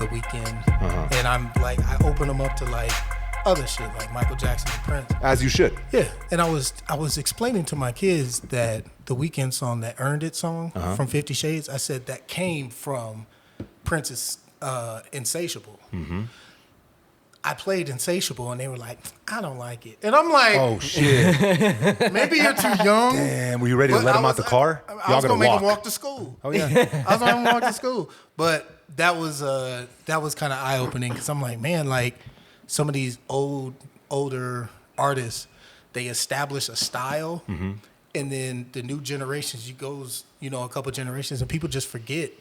The Weeknd, and I'm like, I open them up to like other shit like Michael Jackson and Prince. As you should. Yeah, and I was explaining to my kids that the Weeknd song, that Earned It song from 50 Shades, I said that came from Prince's Insatiable. I played Insatiable, and they were like, I don't like it. And I'm like, Oh, shit. maybe you're too young. Damn, were you ready to But let I him out the car? I Y'all was gonna gonna make walk. him walk to school. Oh, yeah. I was gonna walk to school. But that was kind of eye-opening, because I'm like, man, like some of these older artists, they establish a style, and then the new generations, a couple generations, and people just forget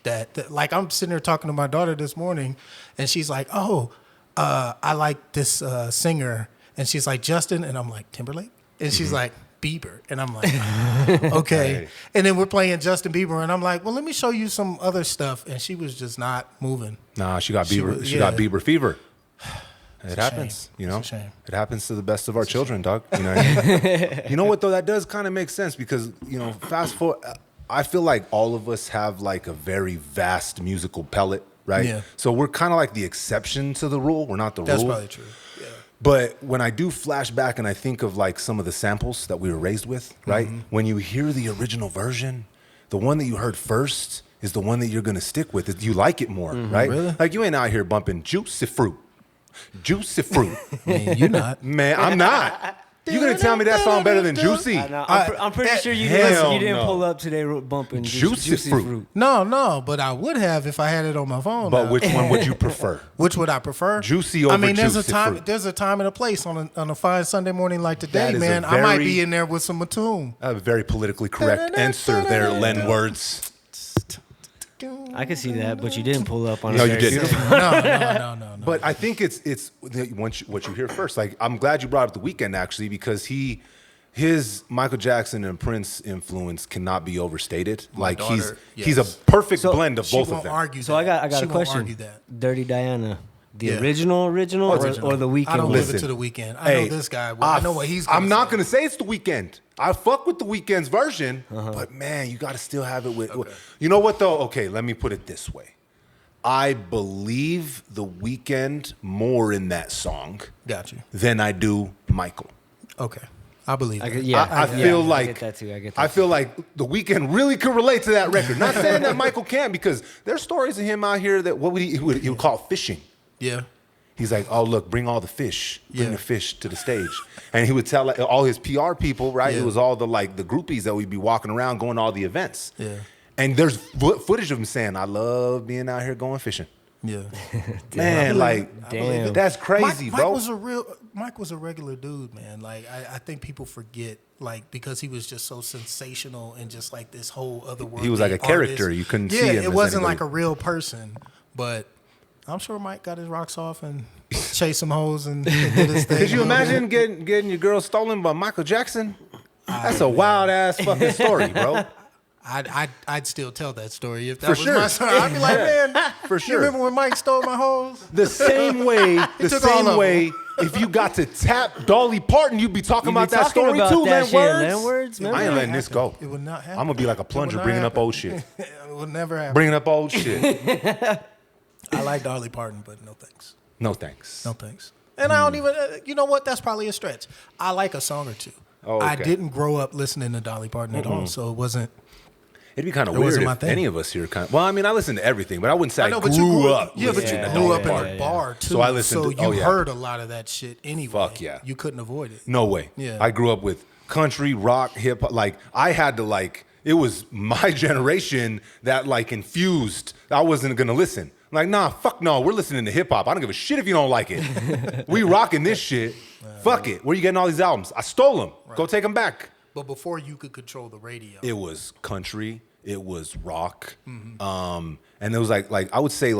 that. Like, I'm sitting there talking to my daughter this morning, and she's like, oh, I like this singer, and she's like, Justin, and I'm like, Timberlake, and she's like, Bieber, and I'm like, okay. Hey. And then we're playing Justin Bieber, and I'm like, well, let me show you some other stuff, and she was just not moving. Nah, she got She Bieber. was- She got yeah. Bieber fever. It a happens, shame. you know. It's a shame. It happens to the best of our children, dog. You know what I mean? You know what though? That does kind of make sense because fast forward. I feel like all of us have like a very vast musical palette, right? Yeah. So we're kind of like the exception to the rule. We're not the That's rule. probably true. Yeah. But when I do flash back and I think of like some of the samples that we were raised with, right? When you hear the original version, the one that you heard first is the one that you're gonna stick with. You like it more, right? Really? Like you ain't out here bumping juicy fruit. Juicy fruit. Man, you're not. Man, I'm not. You gonna tell me that song better than Juicy? I know. I'm pretty sure you hell didn't no. pull up today bumping Juicy fruit. No, but I would have if I had it on my phone. But now. which one would you prefer? Which would I prefer? Juicy over there's juicy a time. fruit. There's a time and a place on a fine Sunday morning like today, That is man. a I might very- be in there with some Matum. A very politically correct answer there, Len Words. I could see that, but you didn't pull up on No, it. you very didn't. soon. No. But I think it's what you hear first. Like I'm glad you brought up The Weeknd actually because his Michael Jackson and Prince influence cannot be overstated. Like daughter, he's a yes. perfect So blend of She both won't of them. argue. So I got She a won't question. argue that. Dirty Diana, the Yeah. original, or the Weeknd? I don't one? give it to the Weeknd. I know this guy. I know what he's. I'm not say. gonna say it's The Weeknd. I fuck with The Weeknd's version, but man, you got to still have it with. You know what though? Okay, let me put it this way. I believe The Weeknd more in that song Got you. than I do Michael. Okay, I believe. I that. could- yeah, I feel I like get that too. I get that I too. feel like The Weeknd really could relate to that record. Not saying that Michael can't, because there's stories of him out here that what would he would call fishing. Yeah. He's like, oh look, bring all the fish, bring Yeah. the fish to the stage, and he would tell like, all his PR people, right? Yeah. It was all the groupies that would be walking around going to all the events. Yeah. And there's footage of him saying, "I love being out here going fishing." Yeah. Man, I believe it. that's crazy, Mike bro. Mike was a regular dude, man. Like I think people forget, like, because he was just so sensational and just like this whole other world. He was like a character. You couldn't see him it as wasn't anybody. like a real person. But I'm sure Mike got his rocks off and chased some hoes and did his thing. Could you imagine getting your girl stolen by Michael Jackson? That's a wild ass fucking story, bro. I'd still tell that story if that For was sure. my son. I'd be like, man, For you sure. remember when Mike stole my hoes? The same way, took all of them. if you got to tap Dolly Parton, you'd be talking You be about that talking story about too, that Len shit, Words. Len Words, I remember? ain't letting this go. It would not happen. I'm gonna be like a plunger bringing up old shit. It would never happen. Bringing up old shit. I like Dolly Parton, but no thanks. No thanks. No thanks. And I don't even, you know what? That's probably a stretch. I like a song or two. Oh, I okay. didn't grow up listening to Dolly Parton at all, so it wasn't. It'd be kind of It weird wasn't if my thing. any of us here well, I mean, I listen to everything, but I wouldn't say I, but you grew up. Yeah, but you listening to grew Dolly up in Parton. a bar too. So I listened So to- you oh, yeah. heard a lot of that shit anyway. Fuck yeah. You couldn't avoid it. No way. Yeah. I grew up with country, rock, hip hop. Like I had to it was my generation that infused. I wasn't gonna listen. Like, nah, fuck no. We're listening to hip hop. I don't give a shit if you don't like it. We rocking this shit. Fuck it. Where you getting all these albums? I stole them. Go take them back. But before you could control the radio, It was country. It was rock. Mm-hmm. And it was like I would say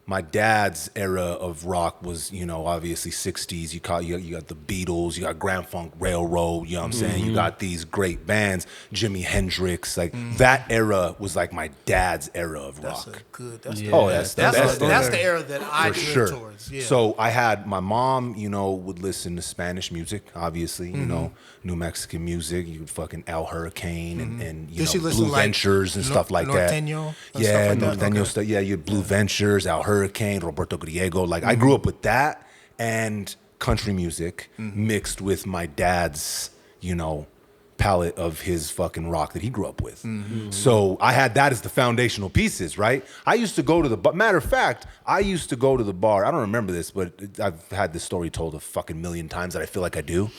my dad's era of rock was, obviously 60s. You got the Beatles, you got Grand Funk Railroad, you know what I'm saying? You got these great bands, Jimi Hendrix. Like that era was like my dad's era of rock. That's the era that I drift towards. Yeah. So I had my mom, would listen to Spanish music, obviously, New Mexican music. You would fucking El Hurricane and Blue Ventures and stuff like that. Norteño? Yeah, Norteño stuff. Yeah, you had Blue Ventures, El Hurricane, Roberto Griego. Like I grew up with that and country music mixed with my dad's, palette of his fucking rock that he grew up with. So I had that as the foundational pieces, right? I used to go to the bar. Matter of fact, I used to go to the bar. I don't remember this, but I've had this story told a fucking million times that I feel like I do.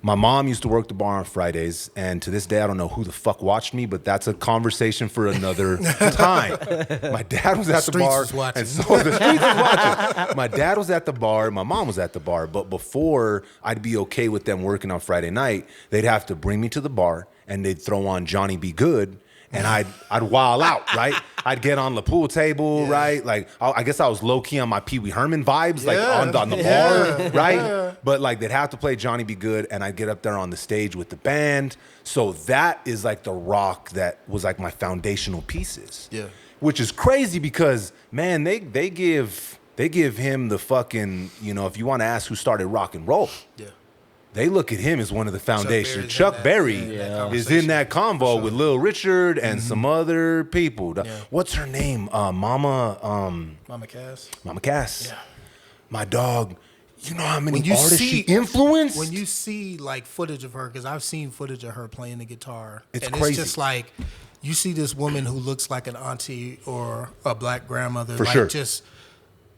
My mom used to work the bar on Fridays, and to this day, I don't know who the fuck watched me, but that's a conversation for another time. My dad was at the bar, and so the streets was watching. My dad was at the bar, my mom was at the bar, but before I'd be okay with them working on Friday night, they'd have to bring me to the bar and they'd throw on Johnny Be Good and I'd wild out, right? I'd get on the pool table, right? Like I guess I was low key on my Pee Wee Herman vibes, like on the bar, right? Yeah. But like they'd have to play Johnny Be Good and I'd get up there on the stage with the band. So that is like the rock that was like my foundational pieces. Yeah. Which is crazy because man, they give him the fucking, if you want to ask who started rock and roll. Yeah. They look at him as one of the foundation. Chuck Berry is in that convo with Lil Richard and some other people. Yeah. What's her name? Mama Cass. Mama Cass. Yeah. My dog. You know how many artists she influenced? When you see like footage of her, because I've seen footage of her playing the guitar. It's crazy. It's just like you see this woman who looks like an auntie or a black grandmother. For sure. Just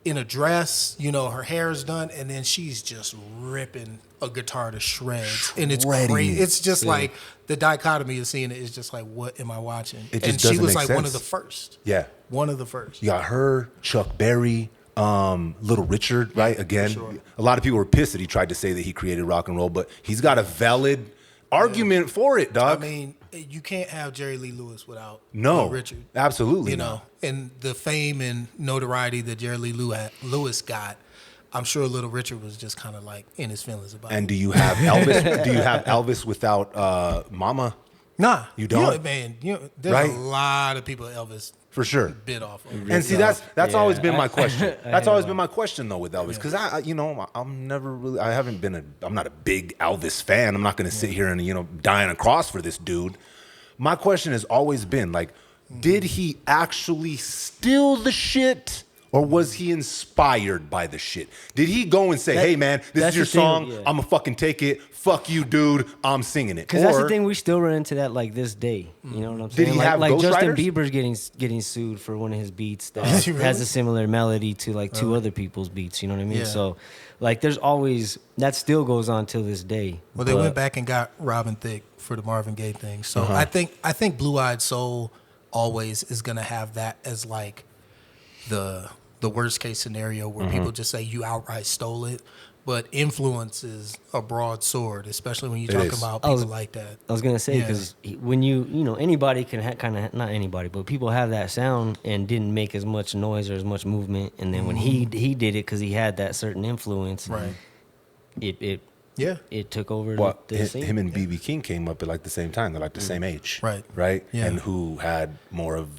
in a dress, her hair is done, and then she's just ripping a guitar to shreds. And it's crazy. It's just like the dichotomy of seeing it is just like, what am I watching? And she was like one of the first. Yeah. One of the first. You got her, Chuck Berry, Little Richard, right? Again, sure. A lot of people were pissed that he tried to say that he created rock and roll, but he's got a valid argument for it, dog. I mean, you can't have Jerry Lee Lewis without Little Richard. Absolutely, and the fame and notoriety that Jerry Lee Lewis got. I'm sure Little Richard was just kind of like in his feelings about it. And do you have Elvis? Do you have Elvis without Mama? Nah, you don't. There's a lot of people Elvis for sure bit off. And see, that's always been my question. That's always been my question though with Elvis, because I'm not a big Elvis fan. I'm not going to sit here and die on a cross for this dude. My question has always been like, did he actually steal the shit? Or was he inspired by the shit? Did he go and say, hey, man, this is your song. I'm going to fucking take it. Fuck you, dude. I'm singing it. Because that's the thing. We still run into that like this day. You know what I'm saying? Did he have like Justin ghostwriters? Bieber's getting sued for one of his beats that has a similar melody to like two other people's beats. You know what I mean? Yeah. So like there's always, that still goes on till this day. Well, they went back and got Robin Thicke for the Marvin Gaye thing. So I think Blue Eyed Soul always is going to have that as like the worst case scenario where people just say you outright stole it. But influence is a broad sword, especially when you talk about people like that. I was going to say, because when anybody can not anybody, but people have that sound and didn't make as much noise or as much movement. And then when he did it because he had that certain influence, it took over the scene. Him and B.B. King came up at like the same time. They're like the same age. Right? Yeah. And who had more of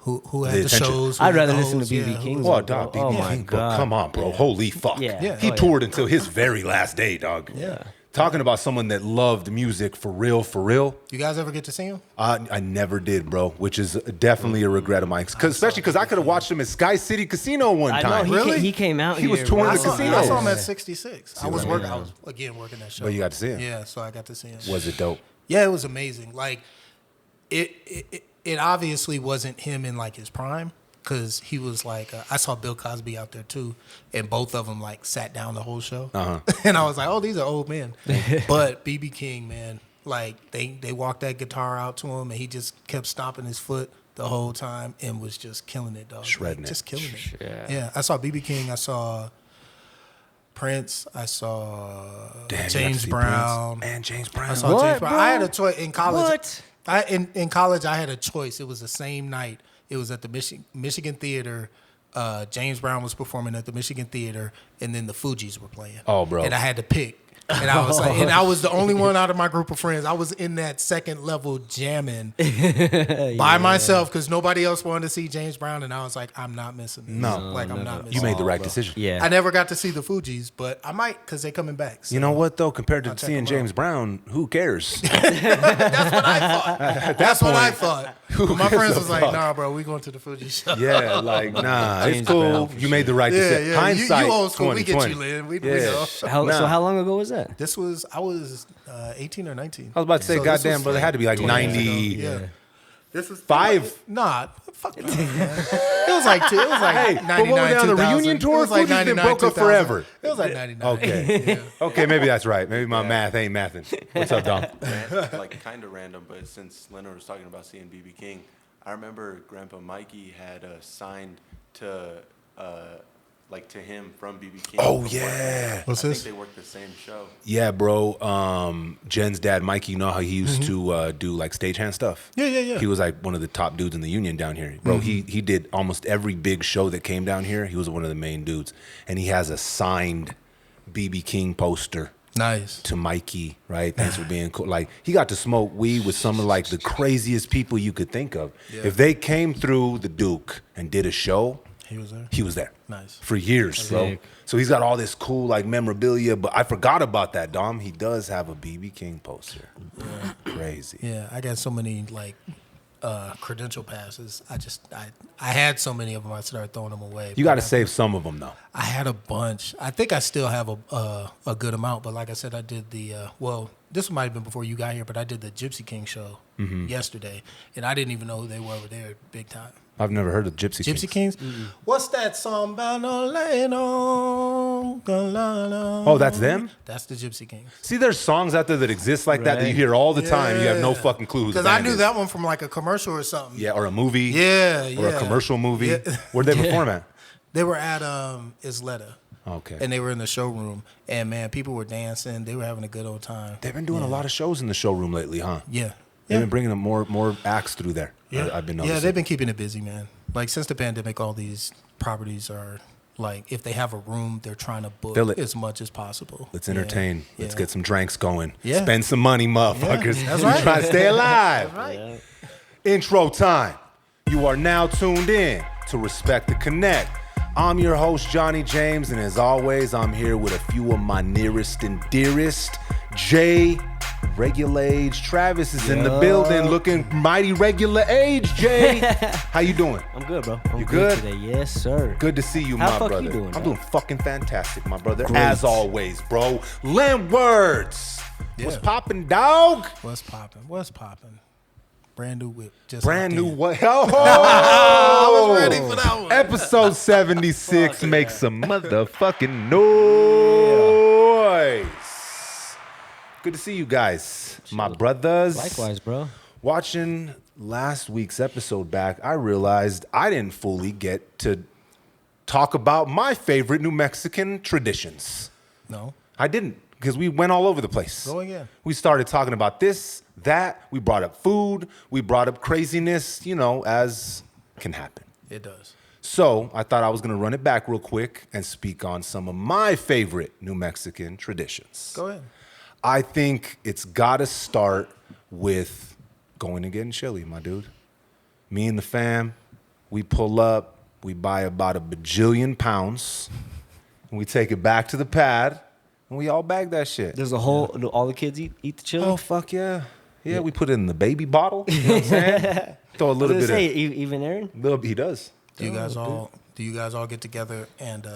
who had the shows. I'd rather listen to B.B. King. Oh, dog, B.B. King. But come on, bro. Holy fuck. Yeah. He toured until his very last day, dog. Yeah. Talking about someone that loved music for real, for real. You guys ever get to see him? I never did, bro, which is definitely a regret of mine. Especially because I could have watched him at Sky City Casino one time. Really? He came out He was touring the casino. I saw him at 66. I was working that show. But you got to see him. Yeah, so I got to see him. Was it dope? Yeah, it was amazing. Like, it obviously wasn't him in like his prime, because he was like, I saw Bill Cosby out there too, and both of them like sat down the whole show, and I was like, oh, these are old men. But B.B. King, man, like they walked that guitar out to him, and he just kept stomping his foot the whole time and was just killing it, dog. Shredding just killing it. Yeah, I saw B.B. King, I saw Prince, I saw James Brown. And James Brown. I saw James Brown. Bro? I had a choice in college. What? In college, I had a choice. It was the same night. It was at the Michigan Theater James Brown was performing at the Michigan Theater, and then the Fugees were playing. Oh, bro. And I had to pick. And I was like, and I was the only one out of my group of friends. I was in that second level jamming by myself because nobody else wanted to see James Brown, and I was like, I'm not missing this. No. Like I'm not missing. You made the right bro. decision. Yeah. I never got to see the Fugees, but I might because they're coming back. So. You know what though? Compared to check seeing them James out. Brown, who cares? That's what I thought. That's what I thought. But my gives friends a was like, fuck? nah, bro, we going to the Fuji show. Yeah, like nah, it's James cool. Brown, for You made the right decision. Yeah. Hindsight, You old school. We get 2020. you, Lynn. We Yeah. know. So Nah. how long ago was that? I was 18 or 19. I was about to say, So this goddamn, was brother, it had to be like 20 years 90. ago. Yeah. This was Five? Nah, fuck no, man. It was like Hey, but 99, what were they on the 2000. reunion tour? It was like Fuji's been 99, broke up 2000. forever. It was like 99. Okay. Yeah. Okay, maybe that's right. Maybe my math ain't mathing. What's up, Dom? Like kind of random, but since Leonard was talking about seeing BB King, I remember Grandpa Mikey had signed to to him from BB King. Oh, From yeah. work. What's I this? think they worked the same show. Yeah, bro. Jen's dad, Mikey, you know how he used to do like stagehand stuff? Yeah. He was like one of the top dudes in the union down here. Bro, he did almost every big show that came down here. He was one of the main dudes. And he has a signed BB King poster Nice. to Mikey, right? Thanks for being cool. Like, he got to smoke weed with some of like the craziest people you could think of. Yeah. If they came through the Duke and did a show, He was there. he was there. Nice. For years, bro. Sick. So he's got all this cool like memorabilia, but I forgot about that, Dom. He does have a BB King poster. Crazy. Yeah, I got so many like credential passes. I had so many of them. I started throwing them away. You got to save some of them though. I had a bunch. I think I still have a good amount. But like I said, I did the this might have been before you got here, but I did the Gypsy King show yesterday, and I didn't even know who they were over there big time. I've never heard of Gypsy Kings. Gypsy Kings? What's that song about Orlando? Oh, that's them? That's the Gypsy Kings. See, there's songs out there that exist like that that you Right. hear all the time. You have no Yeah. fucking clue who the Because I band knew is. that one from like a commercial or something. Yeah, or a movie. Yeah, Or a commercial movie. Yeah. Where'd they perform at? They were at Isleta. Okay. And they were in the showroom. And man, people were dancing. They were having a good old time. They've been doing a lot of shows in the showroom lately, huh? Yeah. They've been bringing more acts through there. Yeah. I've been noticing. Yeah, they've been keeping it busy, man. Like since the pandemic, all these properties are like, if they have a room, they're trying to book Fill it. as much as possible. Let's entertain. Yeah. Let's get some drinks going. Yeah. Spend some money, motherfuckers. that's right. Try to stay alive. Right. Intro time. You are now tuned in to Respect the Connect. I'm your host, Johnny James, and as always, I'm here with a few of my nearest and dearest. Jay, regular age. Travis is in the building, looking mighty regular age. Jay, how you doing? I'm good, bro. I'm You good? today. Yes, sir. Good to see you, How my fuck brother. you doing, I'm dog? doing fucking fantastic, my brother. Great. As always, bro. Lamb words. What's Yeah. poppin', dog? What's popping? What's popping? Brand new whip. Just Brand hopped new in. what? Oh, I was ready for that one. Episode 76 makes some motherfucking noise. Good to see you guys, my brothers. Likewise, bro. Watching last week's episode back, I realized I didn't fully get to talk about my favorite New Mexican traditions. No. I didn't, because we went all over the place. Go again. We started talking about this, that. We brought up food. We brought up craziness, you know, as can happen. It does. So I thought I was going to run it back real quick and speak on some of my favorite New Mexican traditions. Go ahead. I think it's got to start with going and getting chili, my dude. Me and the fam, we pull up, we buy about a bajillion pounds, and we take it back to the pad, and we all bag that shit. There's a whole. Do all the kids eat the chili? Oh, fuck yeah. Yeah, we put it in the baby bottle. You know what I'm saying? Throw a little bit of... Even Aaron. He does. Do you guys all get together and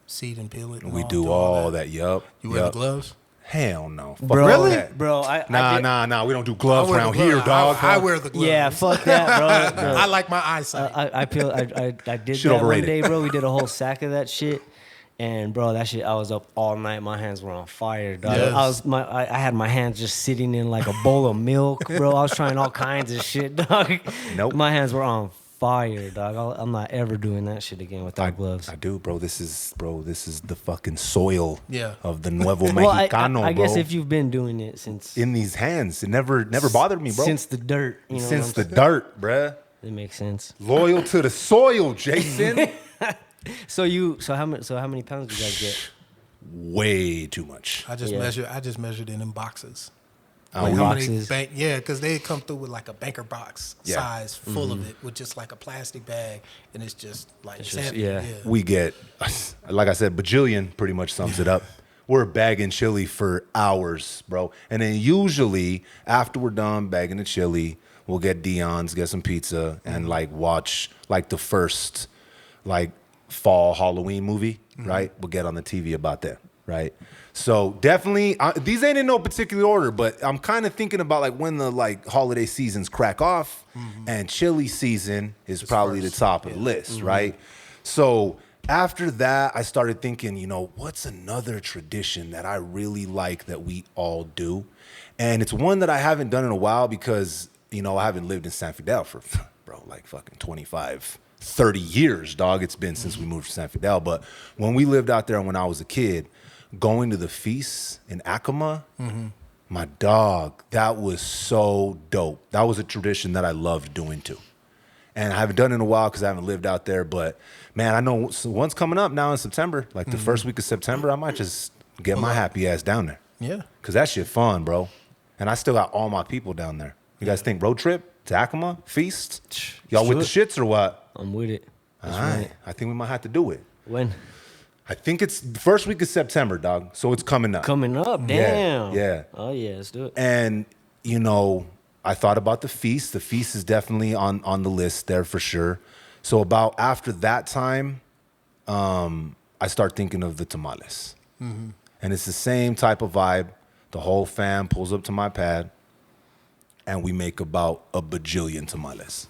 seed and peel it? And We do all that. Yup. You wear the gloves? Hell no. Fuck Bro, all that. bro, Nah. We don't do gloves I wear the around gloves. here, dog. I wear the gloves. Yeah, fuck that, bro. I like my eyesight. I did Shit that overrated. one day, bro. We did a whole sack of that shit. And bro, that shit, I was up all night. My hands were on fire, dog. Yes. I had my hands just sitting in like a bowl of milk, bro. I was trying all kinds of shit, dog. Nope. My hands were on fire, dog. I'm not ever doing that shit again without gloves. I do, bro. This is the fucking soil Yeah. of the Nuevo Well, Mexicano, I guess bro. if you've been doing it since in these hands, it never bothered me, bro. since the dirt, you know, Since what the I'm dirt, bruh. saying? It makes sense. Loyal to the soil, Jason. So how many pounds do you guys get? Way too much. I just measured it in boxes. Oh, Like how many boxes? because they come through with like a banker box Yeah. size full of it with just like a plastic bag, and it's just like It's just- heavy. yeah. We get, like I said, bajillion pretty much sums it up. We're bagging chili for hours, bro. And then usually after we're done bagging the chili, we'll get Dion's, get some pizza, and like watch like the first like fall Halloween movie, right? We'll get on the TV about that, right? So definitely, these ain't in no particular order, but I'm kind of thinking about like when the like holiday seasons crack off, and chili season is probably first. the top of the list, right? So after that, I started thinking, you know, what's another tradition that I really like that we all do? And it's one that I haven't done in a while because, you know, I haven't lived in San Fidel for, bro, like fucking 25, 30 years, dog. It's been since we moved to San Fidel. But when we lived out there when I was a kid, going to the feasts in Acoma, my dog, that was so dope. That was a tradition that I loved doing too. And I haven't done it in a while because I haven't lived out there. But man, I know one's coming up now in September, like the first week of September. I might just get my happy ass down there. Yeah. Because that shit fun, bro. And I still got all my people down there. You guys think road trip to Acoma, feast? Y'all with the shits or what? I'm with it. All right. I think we might have to do it. When? I think it's the first week of September, dog. So it's coming up. Coming up, damn. Yeah. Oh yeah, let's do it. And, you know, I thought about the feast. The feast is definitely on the list there for sure. So about after that time, I start thinking of the tamales. And it's the same type of vibe. The whole fam pulls up to my pad, and we make about a bajillion tamales.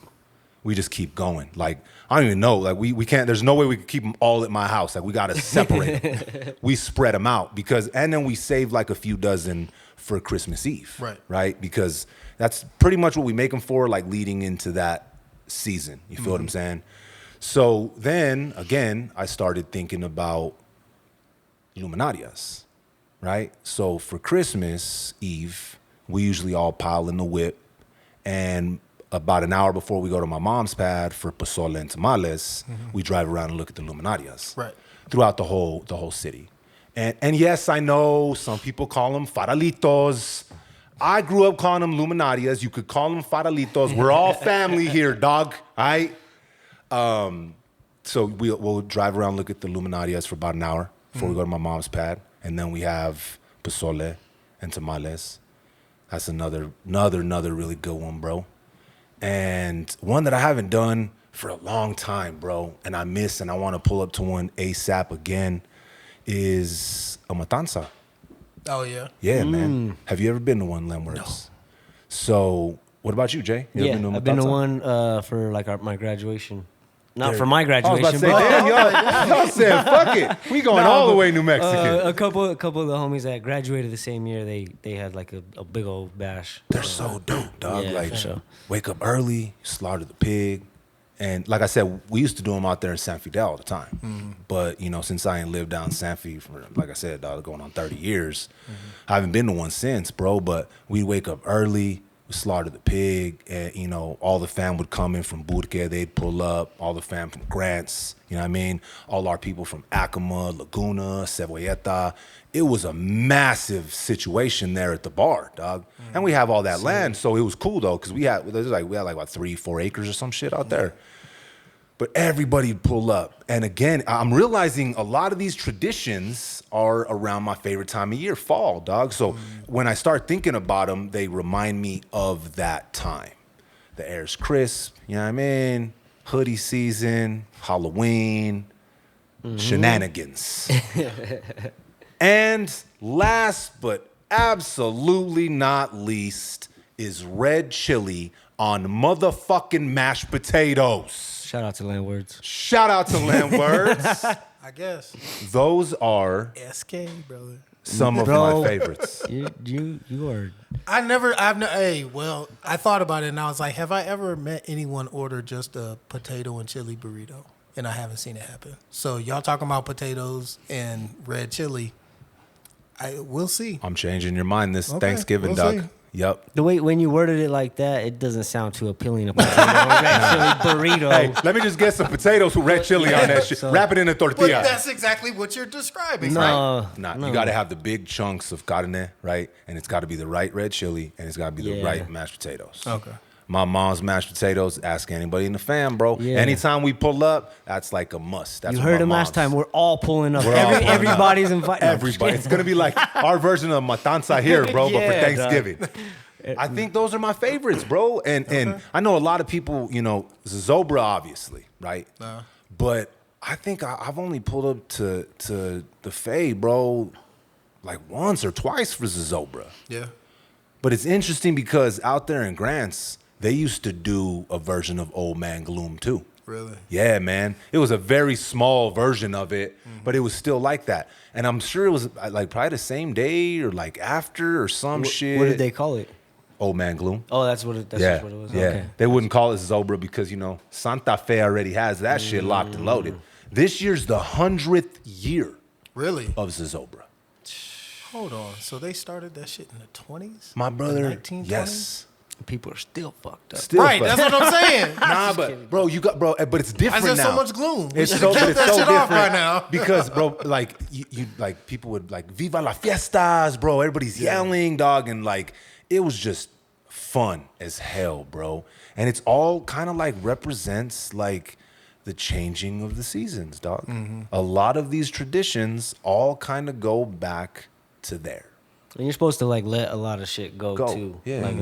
We just keep going. Like, I don't even know. Like, we can't, there's no way we can keep them all at my house. Like, we got to separate them. We spread them out and then we save like a few dozen for Christmas Eve. Right? Because that's pretty much what we make them for, like leading into that season. You feel what I'm saying? So then, again, I started thinking about luminarias, right? So for Christmas Eve, we usually all pile in the whip, and about an hour before we go to my mom's pad for pozole and tamales, we drive around and look at the luminarias throughout the whole city. And yes, I know some people call them faralitos. I grew up calling them luminarias. You could call them faralitos. We're all family here, dog. All right? So we'll drive around, look at the luminarias for about an hour before we go to my mom's pad. And then we have pozole and tamales. That's another really good one, bro. And one that I haven't done for a long time, bro, and I miss and I want to pull up to one ASAP again is a matanza. Oh, yeah. Yeah, man. Have you ever been to one, Lemworths? No. So what about you, Jay? You ever I've been to one for like my graduation. Not for my I was graduation, about to say, but damn, y'all said, fuck it. We going all the way New Mexico. a couple of the homies that graduated the same year, they had like a big old bash. They're so dope, dog. Yeah, like, for sure. wake up early, slaughter the pig. And like I said, we used to do them out there in San Fidel all the time. But, you know, since I ain't lived down San Fidel for, like I said, dog, going on 30 years, I haven't been to one since, bro. But we'd wake up early, we'd slaughter the pig, and, you know, all the fam would come in from Burque, they'd pull up, all the fam from Grants, you know what I mean? All our people from Acoma, Laguna, Cebolleta. It was a massive situation there at the bar, dog. And we have all that land, so it was cool, though, because we had like about 3-4 acres or some shit out there. But everybody'd pull up. And again, I'm realizing a lot of these traditions are around my favorite time of year, fall, dog. So when I start thinking about them, they remind me of that time. The air's crisp, you know what I mean? Hoodie season, Halloween, shenanigans. And last but absolutely not least is red chili on motherfucking mashed potatoes. Shout out to Landwords. Shout out to Landwords. I guess. Those are SK, brother. some of my favorites. You are. I thought about it and I was like, have I ever met anyone order just a potato and chili burrito? And I haven't seen it happen. So y'all talking about potatoes and red chili. We'll see. I'm changing your mind this Okay, Thanksgiving, we'll Doug. see. Yep. The way when you worded it like that, it doesn't sound too appealing. A potato or red chili burrito. Hey, let me just get some potatoes with red chili on that shit. So- Wrap it in a But tortilla. that's exactly what you're describing, right? No, You got to have the big chunks of carne, right? And it's got to be the right red chili, and it's got to be the Yeah. right mashed potatoes. Okay. My mom's mashed potatoes. Ask anybody in the fam, bro. Yeah. Anytime we pull up, that's like a must. That's You what heard my him last mom's- time. We're all pulling up. We're all pulling up. Everybody's invited. Everybody. It's gonna be like our version of matanza here, bro, but for Yeah, Thanksgiving. I think those are my favorites, bro. And I know a lot of people, Zobra, obviously, right? But I think I've only pulled up to the Faye, bro, like once or twice for Zobra. Yeah. But it's interesting because out there in Grants, they used to do a version of Old Man Gloom too. Really? Yeah, man. It was a very small version of it, but it was still like that. And I'm sure it was like probably the same day or like after or some shit. What did they call it? Old Man Gloom. Oh, that's what it. That's Yeah, just what it was. yeah. Okay. They wouldn't call it Zobra because Santa Fe already has that shit locked and loaded. This year's the 100th year Really? of Zobra. Hold on. So they started that shit in the 20s? My brother, 1920s? yes. People are still fucked up. Still Right. fuck- That's what I'm saying. Nah, but bro, but it's Why different is there now. so much gloom? We It's should so, have but kept it's that so shit different off right now. because, bro, like you like people would like "Viva la fiestas," bro. Everybody's yelling, dog, and like it was just fun as hell, bro. And it's all kind of like represents like the changing of the seasons, dog. A lot of these traditions all kind of go back to there. And you're supposed to like let a lot of shit go, too. Yeah, Like,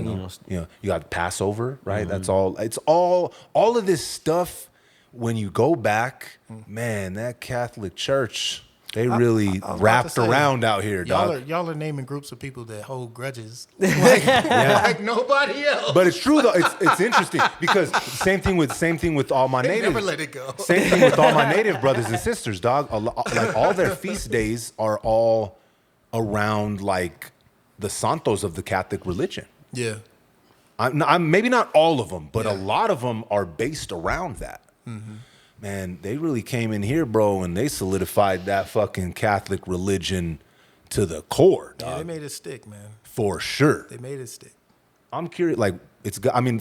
you got Passover, right? That's all. It's all of this stuff. When you go back, man, that Catholic Church, they really I was about wrapped to say, around out here, dog. Y'all are naming groups of people that hold grudges like nobody else. But it's true though. It's interesting because same thing with all my They native. never let it go. Same thing with all my native brothers and sisters, dog. Like all their feast days are all around like the santos of the Catholic religion. Yeah. I'm maybe not all of them, but a lot of them are based around that. Man, they really came in here, bro, and they solidified that fucking Catholic religion to the core, dog. Yeah, they made it stick, man. For sure. They made it stick. I'm curious, like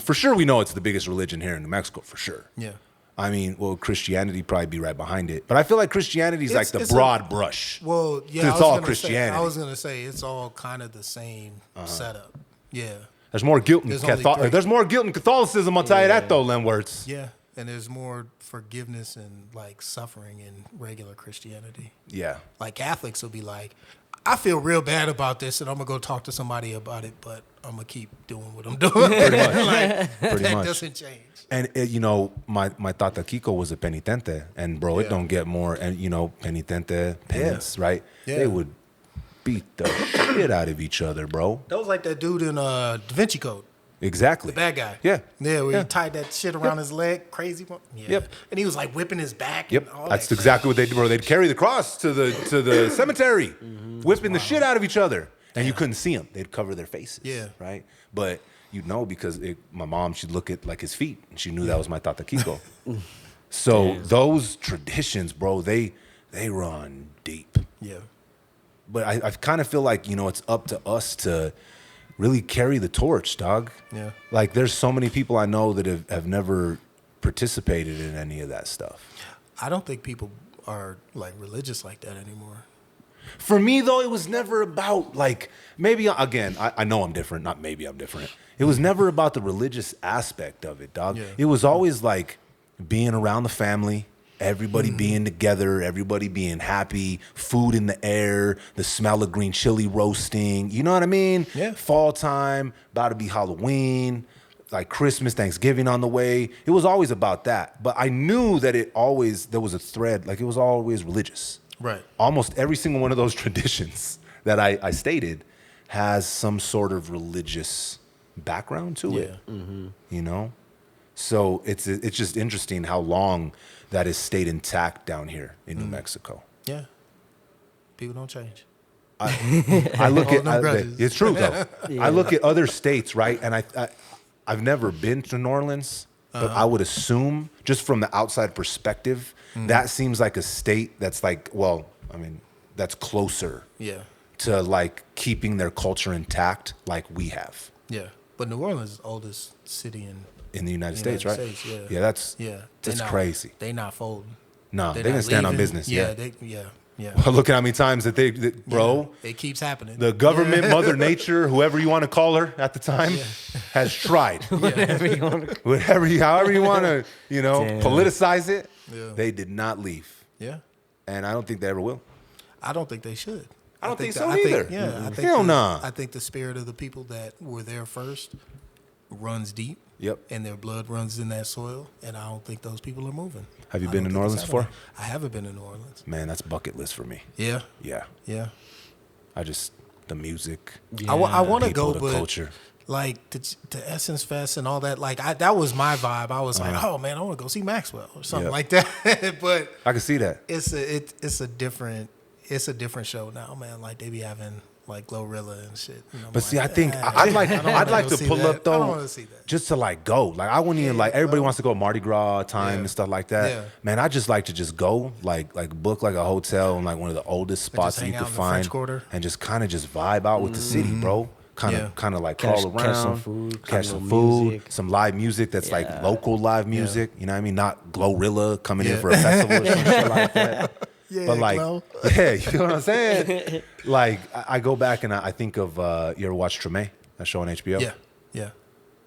for sure we know it's the biggest religion here in New Mexico, for sure. Yeah. I mean, well, Christianity probably be right behind it, but I feel like Christianity is like the It's a- broad brush. Well, yeah, It's all Christianity. I was gonna say it's all kind of the same setup. Yeah. There's more guilt in There's only three. There's more guilt in Catholicism. I'll tell you that though, Len Wirtz. Yeah. And there's more forgiveness and like suffering in regular Christianity. Yeah. Like Catholics will be like, I feel real bad about this and I'm gonna go talk to somebody about it, but I'm gonna keep doing what I'm doing. Pretty much. Like, Pretty that much. doesn't change. And my Tata Kiko was a penitente, and bro, it don't get more. And penitente penance, right? Yeah. They would beat the shit out of each other, bro. That was like that dude in Da Vinci Code. Exactly. The bad guy. Yeah. Yeah, where Yeah. he tied that shit around his leg. Crazy one. Yeah. Yep. And he was like whipping his back. Yep, And all that's that exactly what they did, bro. They'd carry the cross to the cemetery, whipping the shit out of each other, and you couldn't see them. They'd cover their faces. Yeah. Right. But you'd know because my mom, she'd look at like his feet, and she knew that was my Tata Kiko. So those traditions, bro, they run deep. Yeah. But I kind of feel like it's up to us to really carry the torch, dog. Yeah. Like there's so many people I know that have never participated in any of that stuff. I don't think people are like religious like that anymore. For me, though, it was never about like maybe again. I know I'm different. Not maybe I'm different. It was never about the religious aspect of it, dog. Yeah. It was always like being around the family, everybody being together, everybody being happy, food in the air, the smell of green chili roasting. You know what I mean? Yeah. Fall time, about to be Halloween, like Christmas, Thanksgiving on the way. It was always about that. But I knew that there was a thread. Like it was always religious. Right. Almost every single one of those traditions that I stated has some sort of religious background to it. So it's just interesting how long that has stayed intact down here in New Mexico. Yeah. People don't change. I look Hold no at grudges. it's true though. I look at other states, right, and I've never been to New Orleans, but I would assume just from the outside perspective, that seems like a state that's like, well, I mean, that's closer Yeah. to like keeping their culture intact like we have. Yeah, but New Orleans is the oldest city In the United States, United right? States, Yeah, that's They crazy. They not folding. No, They they're gonna not stand on leaving. business. Yeah, Yeah. yeah. Look at how many times that bro. Yeah, it keeps happening. The government, Mother Nature, whoever you want to call her at the time, has tried. Whatever you want. However you want to, Damn. politicize it. Yeah. They did not leave, Yeah, and I don't think they ever will. I don't think they should. I don't think so I think- either. Yeah, I think Hell nah. I think the spirit of the people that were there first runs deep. Yep. And their blood runs in that soil, and I don't think those people are moving. Have you I been don't to New think Orleans it's before? happening. I haven't been to New Orleans. Man, that's bucket list for me. Yeah, Yeah, yeah. the music, I want to people, go, the but culture. like to Essence Fest and all that. Like that was my vibe. I was like, oh man, I want to go see Maxwell or something Yeah. like that. But I can see that. it's a different show now, man. Like they be having like Glorilla and shit. And I'm But see, like, I think "Ah, I'd like I don't wanna to go see pull that. up though, I don't want to see that. just to like go. Like I wouldn't even like everybody bro. wants to go Mardi Gras time Yeah. and stuff like that. Yeah. Man, I just like to just go like book like a hotel in like one of the oldest spots that hang you out could in the French find Quarter. and just kind of just vibe out with the city, bro. Kind of Yeah. like Catch- crawl around, catch some food, catch some some little food, music. some live music that's like Yeah. local live music. You know what I mean? Not Glorilla coming in Yeah. for a festival or some shit like that. Yeah, But like, Glo. yeah, you know what I'm saying? Like, I go back and I think of, you ever watch Treme, that show on HBO? Yeah, yeah,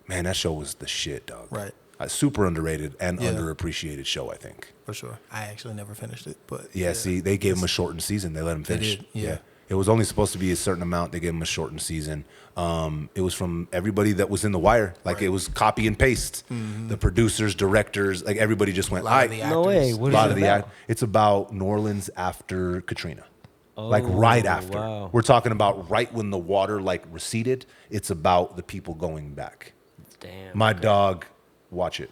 Man, that show was the shit, dog. right, A super underrated and Yeah. underappreciated show, I think. for sure. I actually never finished it, but Yeah, see, they gave him a shortened season. They let him finish. did, yeah. It was only supposed to be a certain amount. They gave him a shortened season. It was from everybody that was in The Wire. Like, it was copy and paste. The producers, directors, like, everybody just went, a lot of the "Aight." No way. actors. What A is lot it of the about? act. It's about New Orleans after Katrina. Like right Oh, after. wow. We're talking about right when the water like receded. It's about the people going back. Damn. My dog, watch it.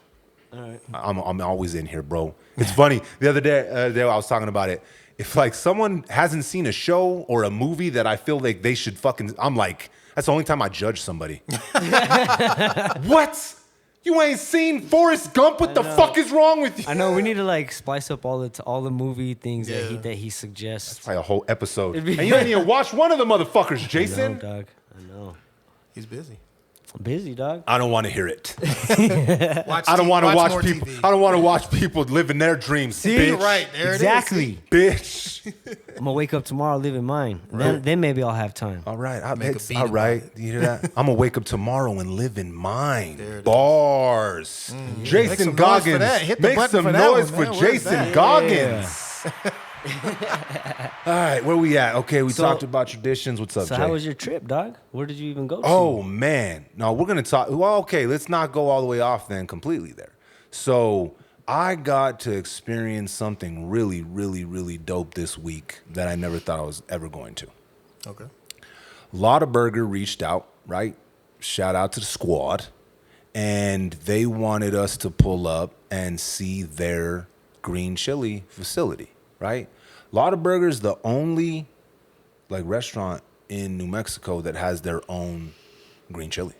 All right. I'm always in here, bro. It's funny. The other day I was talking about it. If like someone hasn't seen a show or a movie that I feel like they should fucking, I'm like, that's the only time I judge somebody. What? You ain't seen Forrest Gump? What the fuck is wrong with you? I know we need to like spice up all the movie things Yeah. that he suggests. Probably a whole episode. It'd be- And you ain't even watched one of the motherfuckers, I know, Jason. dog. I know. He's busy. I'm busy, dog. I don't want to hear it. Watch I don't want to watch more people. TV. I don't want to watch people living their dreams. See? bitch. Right there, Exactly. Bitch. I'm gonna wake up tomorrow living mine. Then maybe I'll have time. All right. Make a beat All about right. it. You hear that? I'm gonna wake up tomorrow and live in mine. There it is. Bars. Make Jason some noise for Goggins. that. Hit the Make button some for that noise one, for man. Where's Jason that? Goggins. All right, where we at? Okay, we So- talked about traditions. What's up, So Jay? how was your trip, dog? Where did you even go to? Oh man, no, we're gonna talk. Well, okay, let's not go all the way off then completely there. So I got to experience something really, really, really dope this week that I never thought I was ever going to. Okay. Lotta Burger reached out, right? Shout out to the squad, and they wanted us to pull up and see their green chili facility, right? Lotta Burger's the only like restaurant in New Mexico that has their own green chili.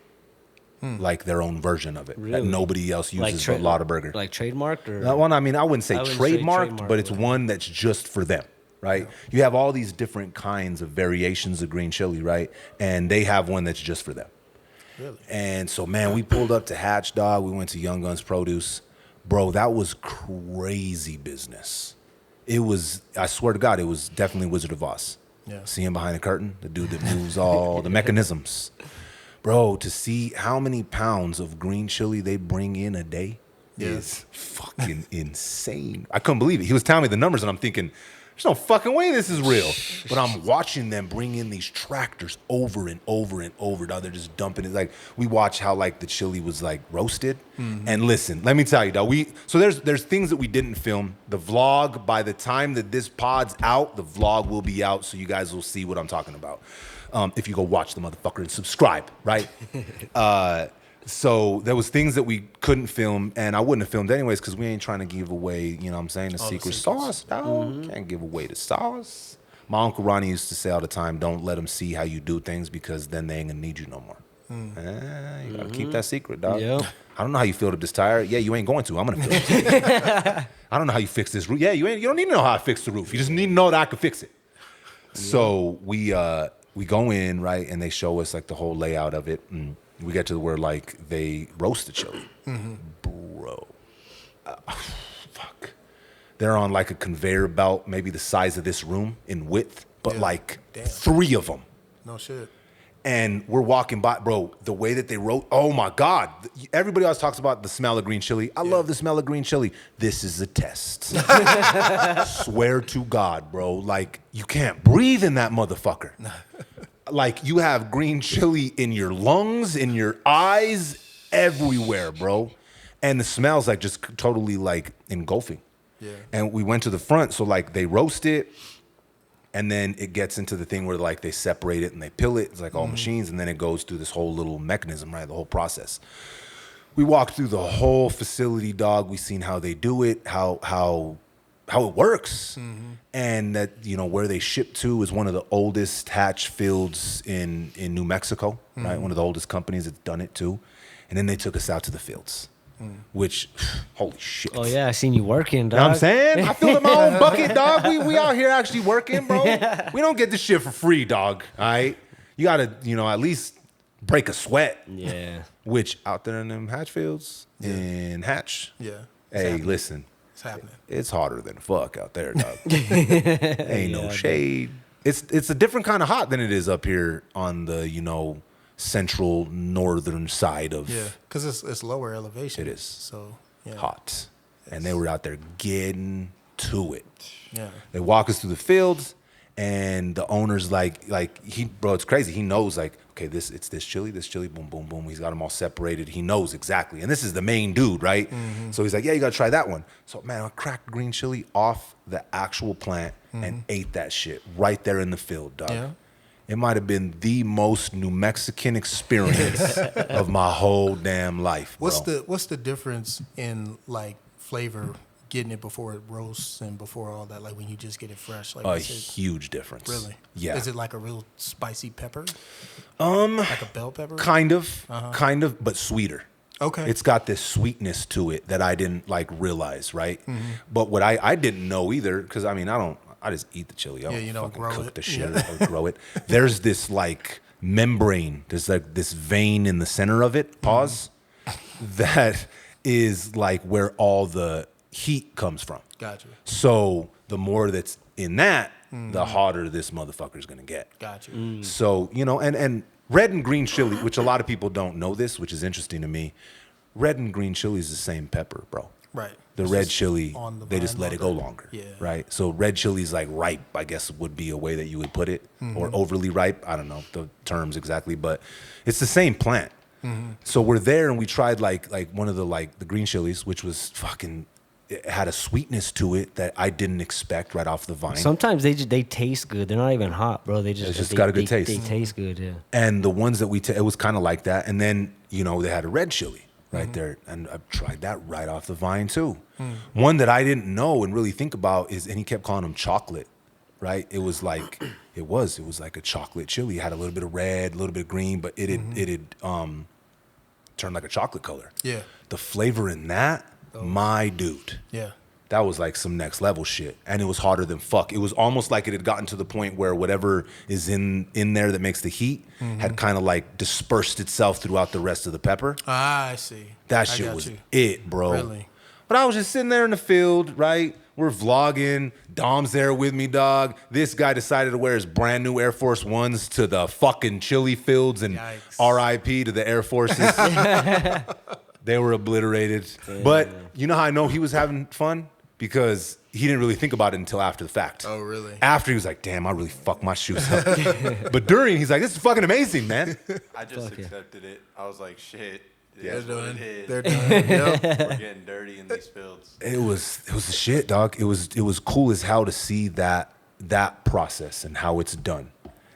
Like their own version of it that Really? nobody else uses but Lotta Burger. Like trademarked or That one, I mean, I wouldn't say I wouldn't say trademarked, trademarked, but it's but- one that's just for them, right? You have all these different kinds of variations of green chili, right? And they have one that's just for them. Really? And so, man, we pulled up to Hatch Dog. We went to Young Guns Produce. Bro, that was crazy business. It was, I swear to God, it was definitely Wizard of Oz. Yeah. See him behind the curtain, the dude that moves all the mechanisms. Bro, to see how many pounds of green chili they bring in a day is fucking insane. I couldn't believe it. He was telling me the numbers, and I'm thinking, there's no fucking way this is real. But I'm watching them bring in these tractors over and over and over. Dog, they're just dumping it. Like, we watch how, like, the chili was, like, roasted. And listen, let me tell you, dog, so there's things that we didn't film. The vlog, by the time that this pod's out, the vlog will be out, so you guys will see what I'm talking about. If you go watch the motherfucker and subscribe, right? So there was things that we couldn't film, and I wouldn't have filmed anyways because we ain't trying to give away, you know what I'm saying, the secret sauce, dog. Can't give away the sauce. My Uncle Ronnie used to say all the time, don't let them see how you do things because then they ain't gonna need you no more. You gotta keep that secret, dog. Yep. I don't know how you filled up this tire. Yeah, you ain't going to. I'm gonna fill it. I don't know how you fix this roof. Yeah, you don't need to know how I fix the roof. You just need to know that I can fix it. So we go in, right, and they show us like the whole layout of it. And We get to where like they roast the chili, bro. Fuck. They're on like a conveyor belt, maybe the size of this room in width, but like 3 of them. No shit. And we're walking by, bro, the way that they wrote, oh my God. Everybody always talks about the smell of green chili. I love the smell of green chili. This is a test. Swear to God, bro. Like, you can't breathe in that motherfucker. Like, you have green chili in your lungs, in your eyes, everywhere, bro. And the smell's like just totally like engulfing. Yeah. And we went to the front, so like they roast it. And then it gets into the thing where like they separate it and they pill it. It's like all machines, and then it goes through this whole little mechanism, right? The whole process. We walked through the whole facility, dog. We seen how they do it, how it works, and that where they ship to is one of the oldest hatch fields in New Mexico, right? One of the oldest companies that's done it too. And then they took us out to the fields. Which, holy shit. Oh, yeah, I seen you working, dog. You know what I'm saying? I filled up my own bucket, dog. We out here actually working, bro. We don't get this shit for free, dog. All right? You got to, at least break a sweat. Yeah. Which, out there in them hatch fields, in Hatch. Yeah. Hey, listen. It's happening. It's harder than fuck out there, dog. Ain't no shade. It's a different kind of hot than it is up here on the, central northern side of because it's lower elevation. It is so hot, and they were out there getting to it. Yeah, they walk us through the fields, and the owner's like bro, it's crazy. He knows like, okay, it's this chili, boom, boom, boom. He's got them all separated. He knows exactly, and this is the main dude, right? So he's like, yeah, you gotta try that one. So man, I cracked green chili off the actual plant and ate that shit right there in the field, dog. Yeah. It might have been the most New Mexican experience of my whole damn life, bro. What's the difference in like flavor, getting it before it roasts and before all that? Like when you just get it fresh, like a huge difference. Really? Yeah. Is it like a real spicy pepper? Like a bell pepper? Kind of, but sweeter. Okay. It's got this sweetness to it that I didn't like realize, right? But what I didn't know either, because I just eat the chili. I don't fucking cook the shit or grow it. There's this like membrane. There's like this vein in the center of it. That is like where all the heat comes from. Gotcha. So the more that's in that, the hotter this motherfucker's gonna get. Gotcha. So and red and green chili, which a lot of people don't know this, which is interesting to me. Red and green chili is the same pepper, bro. Right. The red chili, they just let it go longer. Yeah. Right? So red chili is like ripe, I guess would be a way that you would put it. Or overly ripe. I don't know the terms exactly, but it's the same plant. So we're there and we tried like one of the green chilies, which was fucking, it had a sweetness to it that I didn't expect right off the vine. Sometimes they taste good. They're not even hot, bro. They just got a good taste. They taste good, yeah. And the ones that it was kind of like that. And then, they had a red chili. Right there, and I've tried that right off the vine too. One that I didn't know and really think about is, and he kept calling them chocolate, right? It was like it was like a chocolate chili. It had a little bit of red, a little bit of green, but it had turned like a chocolate color. Yeah, the flavor in that, my dude. Yeah. That was like some next level shit. And it was hotter than fuck. It was almost like it had gotten to the point where whatever is in there that makes the heat had kind of like dispersed itself throughout the rest of the pepper. Ah, I see. That shit was it, bro. Really? But I was just sitting there in the field, right? We're vlogging. Dom's there with me, dog. This guy decided to wear his brand new Air Force Ones to the fucking chili fields, and RIP to the Air Forces. They were obliterated. Damn. But you know how I know he was having fun? Because he didn't really think about it until after the fact. Oh, really? After, he was like, damn, I really fucked my shoes up. But during, he's like, this is fucking amazing, man. I just accepted it. I was like, shit. Yeah, they're doing. Yep. We're getting dirty in these fields. It was the shit, dog. It was cool as hell to see that process and how it's done.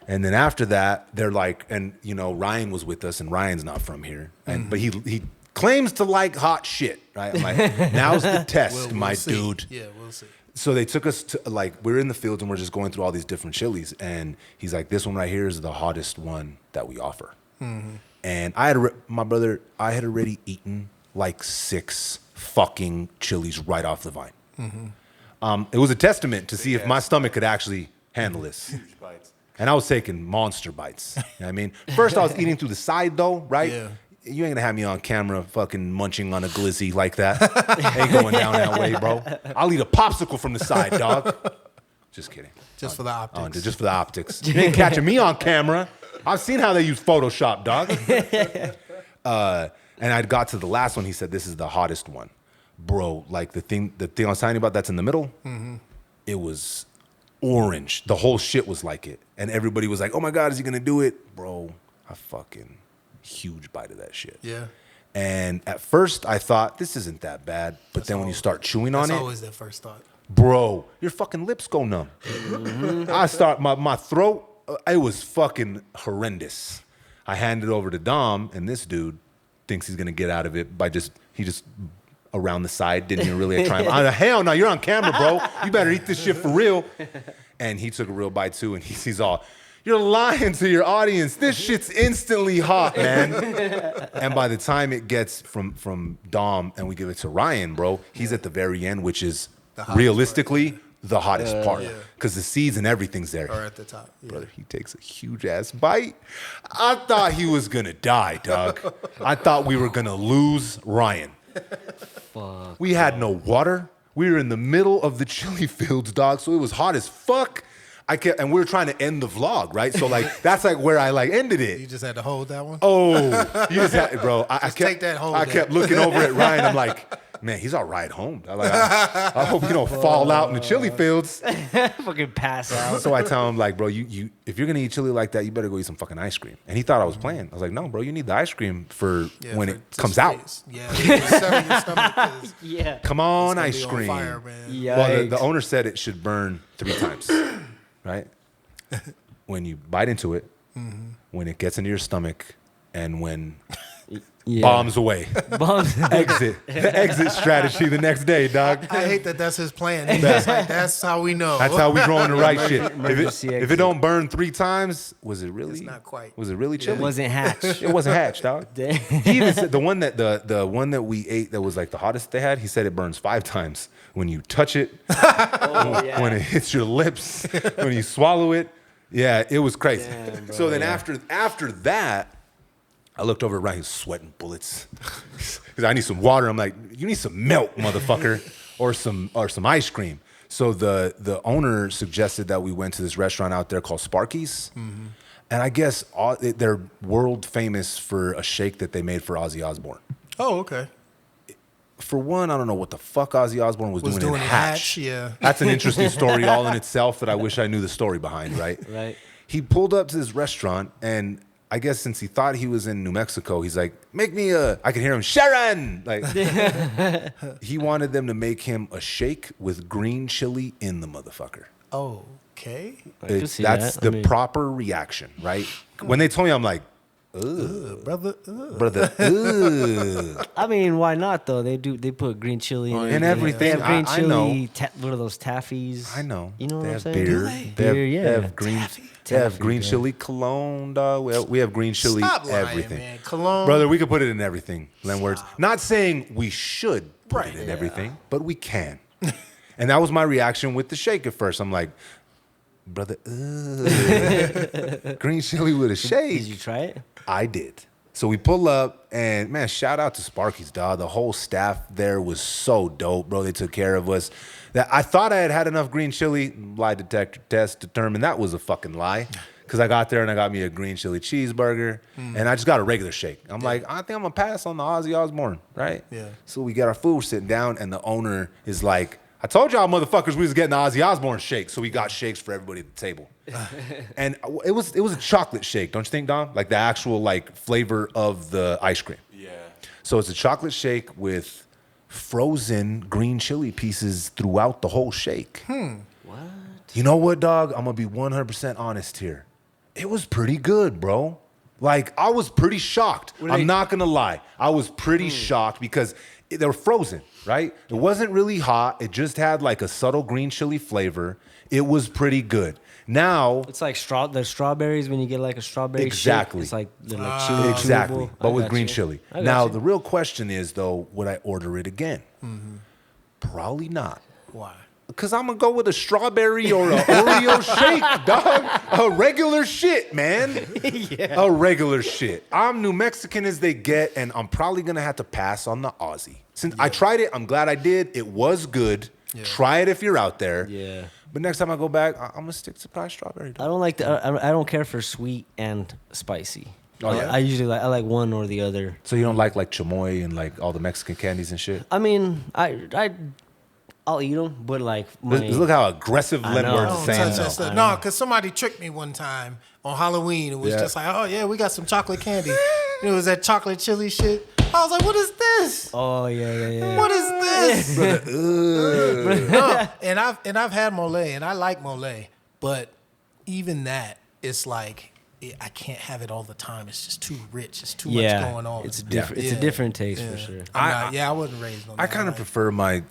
And then after that, they're like, and Ryan was with us, and Ryan's not from here, but he claims to like hot shit, right? I'm like, now's the test, we'll see. Dude. Yeah, we'll see. So they took us to, we're in the fields and we're just going through all these different chilies. And he's like, this one right here is the hottest one that we offer. And I had already eaten like 6 fucking chilies right off the vine. It was a testament to see if my stomach could actually handle this. Huge bites. And I was taking monster bites. You know what I mean? First, I was eating through the side, though, right? Yeah. You ain't gonna have me on camera fucking munching on a glizzy like that. Ain't going down that way, bro. I'll eat a popsicle from the side, dog. Just kidding. Just for the optics. Just for the optics. You ain't catching me on camera. I've seen how they use Photoshop, dog. And I got to the last one. He said, this is the hottest one. Bro, like the thing I was telling you about that's in the middle, it was orange. The whole shit was like it. And everybody was like, oh my God, is he gonna do it? Bro, I fucking huge bite of that shit. Yeah. And at first I thought, this isn't that bad. But then when you start chewing on That's it, always the first thought. bro, your fucking lips go numb. I start, my throat, it was fucking horrendous. I hand it over to Dom, and this dude thinks he's gonna get out of it by he just around the side, didn't even really try. Hell no, you're on camera, bro. You better eat this shit for real. And he took a real bite too, and he's all, you're lying to your audience. This shit's instantly hot, man. And by the time it gets from Dom and we give it to Ryan, bro, he's at the very end, which is realistically the hottest part. Because the seeds and everything's there. Or at the top. Yeah. Brother, he takes a huge ass bite. I thought he was gonna die, dog. I thought we were gonna lose Ryan. Fuck. We had no water. We were in the middle of the chili fields, dog. So it was hot as fuck. And we were trying to end the vlog, right? So like that's like where I like ended it. You just had to hold that one? Oh, you just had, bro. I kept, take that hold I there. kept looking over at Ryan. I'm like, man, he's all right home. I hope you don't fall out in the chili fields. Fucking pass out. So I tell him like, bro, you if you're gonna eat chili like that, you better go eat some fucking ice cream. And he thought I was playing. I was like, no, bro, you need the ice cream for when it comes out. Yeah, settle your stomach 'cause Yeah. Come on, it's ice gonna be on cream. fire, man. Yikes. Well, the owner said it should burn 3 times, right? When you bite into it, when it gets into your stomach, and when bombs away. Bombs. Exit strategy the next day, dog. I hate that that's his plan. He's just like, that's how we know. That's how we growing the right shit. Emergency If it exit. don't burn 3 times, was it really? It's not quite. Was it really chili? It wasn't hatch. It wasn't hatch, dog. He even said the one that we ate that was like the hottest they had. He said it burns 5 times when you touch it, when it hits your lips, when you swallow it. Yeah, it was crazy. Damn, bro, so then after that, I looked over at Ryan, he's sweating bullets. Because I need some water. I'm like, you need some milk, motherfucker, or some ice cream. So the owner suggested that we went to this restaurant out there called Sparky's. And I guess they're world famous for a shake that they made for Ozzy Osbourne. Oh, okay. For one, I don't know what the fuck Ozzy Osbourne was doing in Hatch. Yeah. That's an interesting story all in itself that I wish I knew the story behind, right? Right. He pulled up to this restaurant, and I guess since he thought he was in New Mexico, he's like, make me I could hear him, Sharon! Like, he wanted them to make him a shake with green chili in the motherfucker. Okay. That's the proper reaction, right? When they told me, I'm like, Brother. brother, ugh. I mean, why not though? They put green chili in everything. They have green I chili. know. What are those taffies? I know. You know they what I'm have saying? beer. Beer, They have green. They have Taffy, green bro. chili cologne, dog. We have green chili Stop lying, everything. man. Cologne. Brother, we could put it in everything. Len words. Not saying we should put Right, it in yeah. everything, but we can. And that was my reaction with the shake at first. I'm like, brother, green chili with a shake. Did you try it? I did. So we pull up, and man, shout out to Sparky's, dog. The whole staff there was so dope, bro. They took care of us. That I thought I had enough green chili. Lie detector test determined that was a fucking lie. Because I got there and I got me a green chili cheeseburger, and I just got a regular shake. I'm like, I think I'm gonna pass on the Ozzy Osbourne, right? Yeah. So we get our food, we're sitting down, and the owner is like, I told y'all motherfuckers we was getting the Ozzy Osbourne shake. So we got shakes for everybody at the table. And it was a chocolate shake, don't you think, Dom? Like the actual like flavor of the ice cream. Yeah. So it's a chocolate shake with frozen green chili pieces throughout the whole shake. What? You know what, dog? I'm gonna be 100% honest here. It was pretty good, bro. Like, I was pretty shocked. I'm not gonna lie. I was pretty shocked because they were frozen, right? It wasn't really hot. It just had like a subtle green chili flavor. It was pretty good. Now, It's like the strawberries when you get like a strawberry Exactly. shake. It's like they're like chewable. exactly, but I with got green you. chili. I got Now, you. the real question is, though, would I order it again? Probably not. Why? Because I'm going to go with a strawberry or an Oreo shake, dog. A regular shit, man. Yeah. A regular shit. I'm New Mexican as they get, and I'm probably going to have to pass on the Aussie. Since I tried it, I'm glad I did. It was good. Yeah. Try it if you're out there. Yeah. But next time I go back, I'm going to stick to probably strawberry, dog. I don't like I don't care for sweet and spicy. Oh, yeah? I usually I like one or the other. So you don't like chamoy and like all the Mexican candies and shit? I mean, I'll eat them, but like look how aggressive Len Words is saying. No, because somebody tricked me one time on Halloween. It was just like, oh yeah, we got some chocolate candy. It was that chocolate chili shit. I was like, what is this? Oh yeah. What is this? No, and I've had mole and I like mole, but even that, it's like I can't have it all the time. It's just too rich. It's too much going on. It's different. It's a different taste for sure. I wasn't raised on that. I kind of prefer my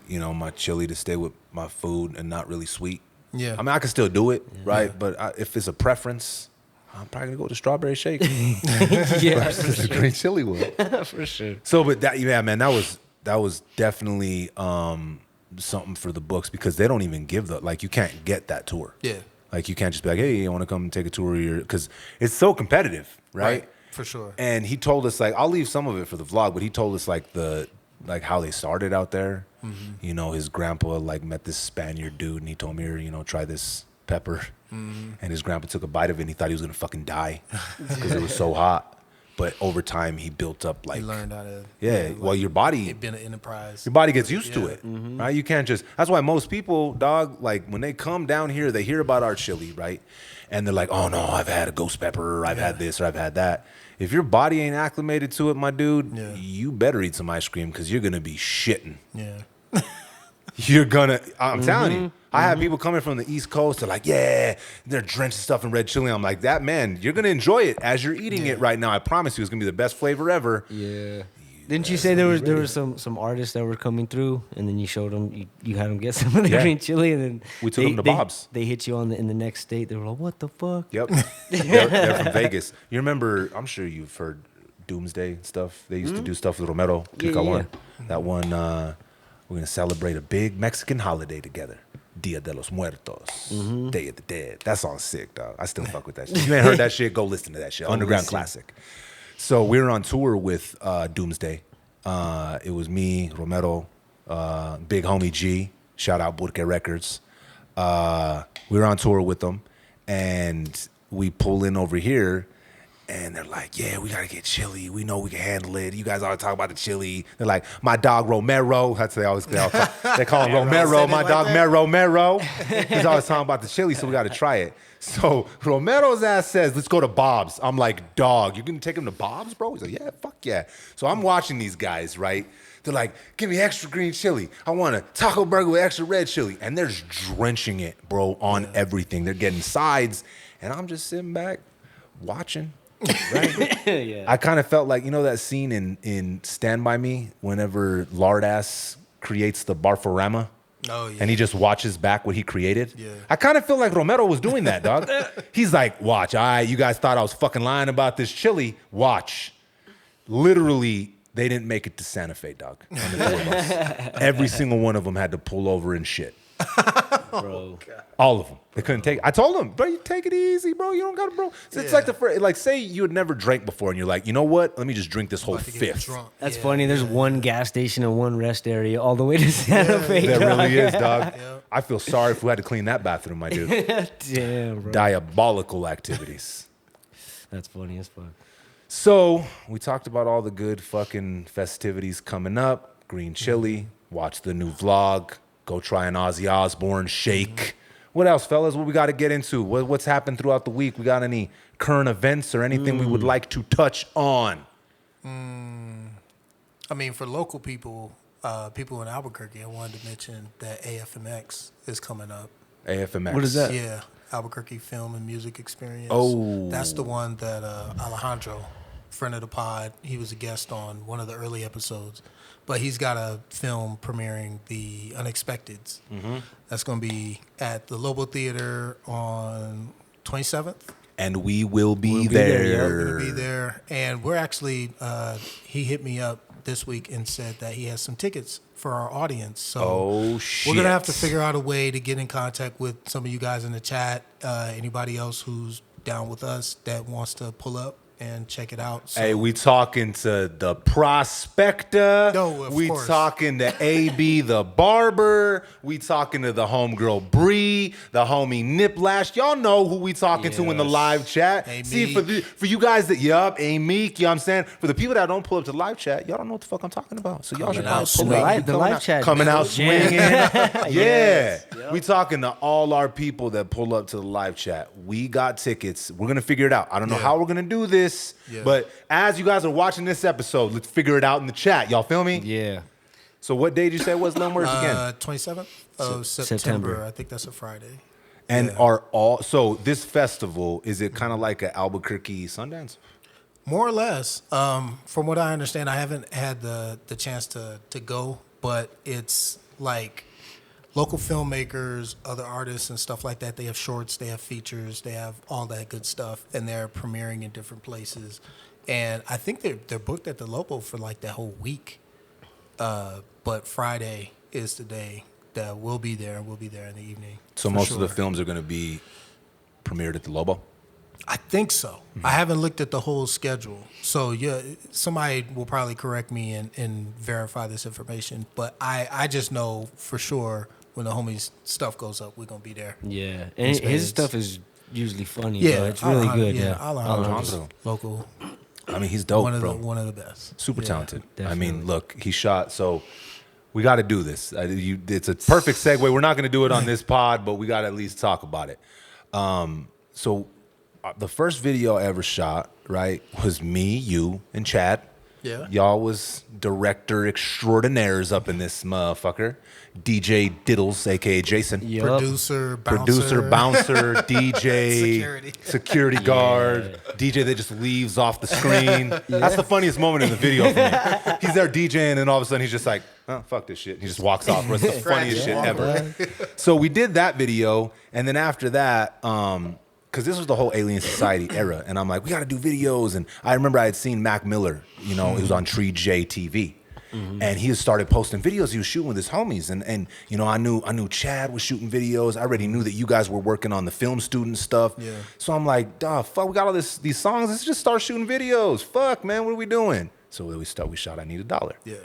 chili to stay with my food and not really sweet. Yeah. I mean, I can still do it, right? But if it's a preference, I'm probably gonna go with the strawberry shake. Yeah, the green chili one for sure. So, but man, that was definitely something for the books because they don't even give you can't get that tour. Yeah. Like, you can't just be like, hey, I want to come and take a tour of your... Because it's so competitive, right? For sure. And he told us, I'll leave some of it for the vlog, but he told us, how they started out there. Mm-hmm. You know, his grandpa, met this Spaniard dude, and he told me, here, try this pepper. Mm-hmm. And his grandpa took a bite of it, and he thought he was going to fucking die because it was so hot. But over time, he built up, he learned how to... your body... It's been an enterprise. Your body gets used to it, right? You can't just... That's why most people, dog, when they come down here, they hear about our chili, right? And they're like, oh, no, I've had a ghost pepper, or I've had this, or I've had that. If your body ain't acclimated to it, my dude, you better eat some ice cream because you're going to be shitting. Yeah. You're going to... I'm telling you. I have people coming from the East Coast. They're like, yeah, they're drenched in stuff in red chili. I'm like, that man, you're going to enjoy it as you're eating it right now. I promise you, it's going to be the best flavor ever. Yeah. Didn't you say there was some artists that were coming through, and then you showed them, you had them get some of the green chili, and then we took them to Bob's. They hit you in the next state. They were like, what the fuck? Yep. they're from Vegas. You remember, I'm sure you've heard Doomsday stuff. They used to do stuff with Romero. That one, we're going to celebrate a big Mexican holiday together. Dia de los Muertos, Day of the Dead. That song's sick, dog. I still fuck with that shit. If you ain't heard that shit, go listen to that shit. Underground classic. So we were on tour with Doomsday. It was me, Romero, big homie G. Shout out Burke Records. We were on tour with them, and we pull in over here, and they're like, yeah, we got to get chili. We know we can handle it. You guys always talk about the chili. They're like, my dog Romero. That's what they call him Romero. My dog Mero. He's always talking about the chili, so we got to try it. So Romero's ass says, let's go to Bob's. I'm like, dog, you're going to take him to Bob's, bro? He's like, yeah, fuck yeah. So I'm watching these guys, right? They're like, give me extra green chili. I want a taco burger with extra red chili. And they're just drenching it, bro, on everything. They're getting sides. And I'm just sitting back watching. Right? Yeah. I kind of felt like, that scene in Stand By Me whenever Lardass creates the Barfarama? Oh, yeah. And he just watches back what he created? Yeah. I kind of feel like Romero was doing that, dog. He's like, watch, all right, you guys thought I was fucking lying about this chili. Watch. Literally, they didn't make it to Santa Fe, dog. On the tour bus. Every single one of them had to pull over and shit. Bro. All of them. They couldn't take it. I told them, bro, you take it easy, bro. You don't got to, bro. It's like say you had never drank before and you're like, you know what? Let me just drink this whole fifth. That's funny. There's one gas station and one rest area all the way to Santa Fe. There really is, dog. Yeah. I feel sorry if we had to clean that bathroom, my dude. Damn, bro. Diabolical activities. That's funny as fuck. So we talked about all the good fucking festivities coming up. Green chili. Watch the new vlog. Go try an Ozzy Osbourne shake. What else, fellas? What we got to get into? What's happened throughout the week? We got any current events or anything we would like to touch on? I mean, for local people, people in Albuquerque, I wanted to mention that AFMX is coming up. AFMX. What is that? Yeah, Albuquerque Film and Music Experience. Oh. That's the one that Alejandro, friend of the pod, he was a guest on one of the early episodes. But he's got a film premiering, The Unexpecteds. Mm-hmm. That's going to be at the Lobo Theater on 27th. And we will be there. We're going to be there. And we're actually, he hit me up this week and said that he has some tickets for our audience. So Oh, shit. we're gonna have to figure out a way to get in contact with some of you guys in the chat. Anybody else who's down with us that wants to pull up and check it out. So, Hey, we talking to the prospector. No, of we course. talking to AB the barber. We talking to the homegirl Bree, the homie Niplash. Y'all know who we talking to in the Yes. live chat. Hey, See, Meek. for you guys that, yup, A Meek, you know what I'm saying? For the people that don't pull up to the live chat, y'all don't know what the fuck I'm talking about. So y'all should Coming out probably pull swinging. up. The live chat. Coming out swinging. Yeah. Yes. We talking to all our people that pull up to the live chat. We got tickets. We're going to figure it out. I don't know Yeah. how we're going to do this, Yeah. but as you guys are watching this episode, let's figure it out in the chat. Y'all feel me? Yeah. So what day did you say was Lil Words again? 27th of September. September. I think that's a Friday. And yeah. are all, so this festival, is it kind of like an Albuquerque Sundance? More or less. From what I understand, I haven't had the chance to go, but it's like local filmmakers, other artists and stuff like that. They have shorts, they have features, they have all that good stuff, and they're premiering in different places. And I think they're booked at the Lobo for like that whole week. But Friday is the day that we'll be there. We'll be there in the evening. So for most of the sure. films are going to be premiered at the Lobo? I think so. I haven't looked at the whole schedule. So yeah, somebody will probably correct me and verify this information. But I just know for sure when the homies stuff goes up, we're gonna be there. Yeah. And Spades. his stuff is usually funny. Yeah, Bro. It's really Alejandro- good. Yeah. Alejandro's Alejandro. local, I mean, he's dope, one bro. of the best. Super Yeah. talented. I definitely. mean, look, he shot. So we got to do this. It's a perfect segue. We're not going to do it on this pod, but we got to at least talk about it. So the first video I ever shot, right, was me, you, and Chad. Yeah. Y'all was director extraordinaires up in this motherfucker. DJ Diddles, a.k.a. Jason. Yup. Producer, bouncer. Producer, bouncer, DJ, security guard, DJ that just leaves off the screen. That's the funniest moment in the video for me. He's there DJing, and all of a sudden he's just like, oh, fuck this shit. He just walks off. It's the funniest shit ever. So we did that video, and then after that, because this was the whole Alien Society era, and I'm like, we got to do videos. And I remember I had seen Mac Miller, you know, it was on Tree J TV. And he had started posting videos he was shooting with his homies. And you know, I knew Chad was shooting videos. I already knew that you guys were working on the film student stuff. Yeah. So I'm like, duh, fuck, we got all these songs. Let's just start shooting videos. Fuck, man, what are we doing? So we shot I Need a Dollar. Yeah.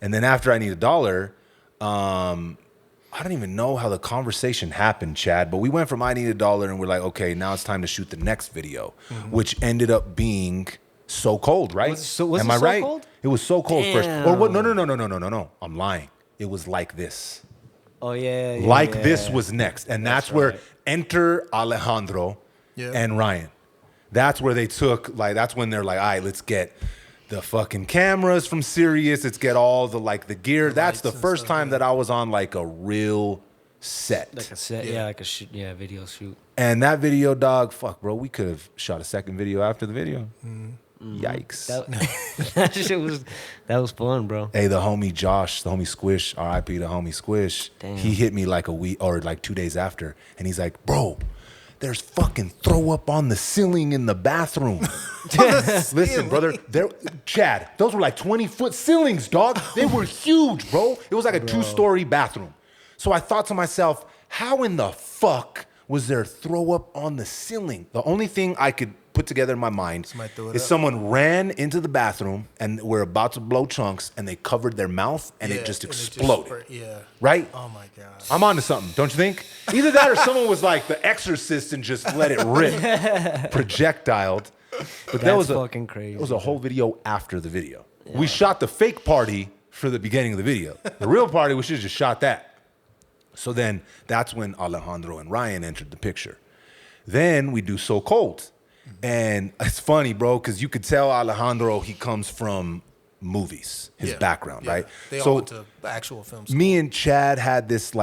And then after I Need a Dollar, I don't even know how the conversation happened, Chad, but we went from I Need a Dollar and we're like, okay, now it's time to shoot the next video, which ended up being So Cold, right? Was Am it I So right? Cold? It was So Cold first. Damn. Or what? No. I'm lying. It was Like This. Oh, yeah. Like yeah. This was next. And that's where right. enter Alejandro Yeah. and Ryan. That's where they took, like, that's when they're like, all right, let's get the fucking cameras from Sirius. Let's get all the, like, the gear. That's lights the and first stuff, time yeah. that I was on, like, a real set. Like a set. Yeah. Yeah, like a shoot. Yeah, video shoot. And that video, dog, fuck, bro, we could have shot a second video after the video. Yikes. That shit that was fun, bro. Hey, the homie Josh, the homie Squish, R.I.P. the homie Squish. Damn. He hit me like a week or like 2 days after, and he's like, "Bro, there's fucking throw up on the ceiling in the bathroom." Listen, brother, Chad, those were like 20-foot ceilings, dog. They were huge, bro. It was like a 2-story bathroom. So I thought to myself, how in the fuck was there throw up on the ceiling? The only thing I could put together in my mind Somebody threw it is up. someone ran into the bathroom and were about to blow chunks and they covered their mouth and Yeah, it just and it just exploded. yeah. Right? Oh my God. I'm onto something, don't you think? Either that or someone was like the Exorcist and just let it rip, projectiled. But that was fucking crazy. It was a whole video after the video. Yeah. We shot the fake party for the beginning of the video. The real party, we should have just shot that. So then that's when Alejandro and Ryan entered the picture. Then we do So Cold. And it's funny, bro, because you could tell Alejandro, he comes from movies, his Yeah. background, Yeah. right? They So all went to actual films. me and Chad had this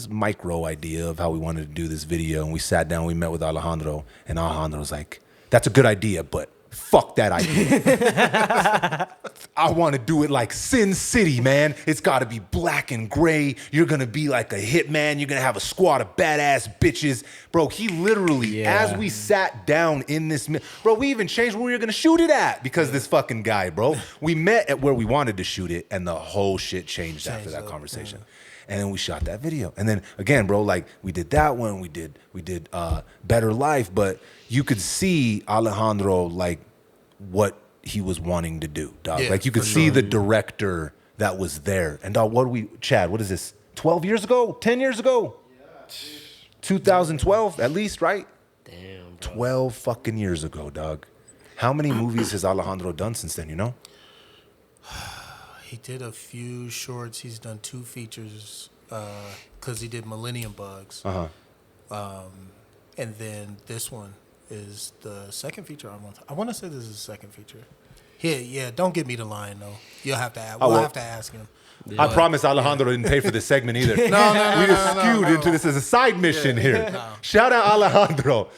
micro idea of how we wanted to do this video. And we sat down, we met with Alejandro, and Alejandro was like, that's a good idea, but Fuck that idea. I want to do it like Sin City, man. It's got to be black and gray. You're going to be like a hitman. You're going to have a squad of badass bitches. Bro, he literally, as we sat down in this, bro, we even changed where we were going to shoot it at because this fucking guy, bro. We met at where we wanted to shoot it, and the whole shit changed after that conversation. And then we shot that video. And then again, bro, like we did that one. We did Better Life, but you could see Alejandro like what he was wanting to do, dog. Like you could see the director that was there. And dog, Chad, what is this? 12 years ago? 10 years ago? Yeah. 2012 at least, right? Damn, bro. 12 fucking years ago, dog. How many movies has Alejandro done since then, you know? He did a few shorts. He's done 2 features because he did Millennium Bugs. And then this one is the second feature I want to say this is the second feature. Yeah, don't get me the line, though. You'll have to ask. We'll have to ask him. Yeah. I promise Alejandro didn't pay for this segment either. We just skewed into this as a side mission here. No. Shout out Alejandro.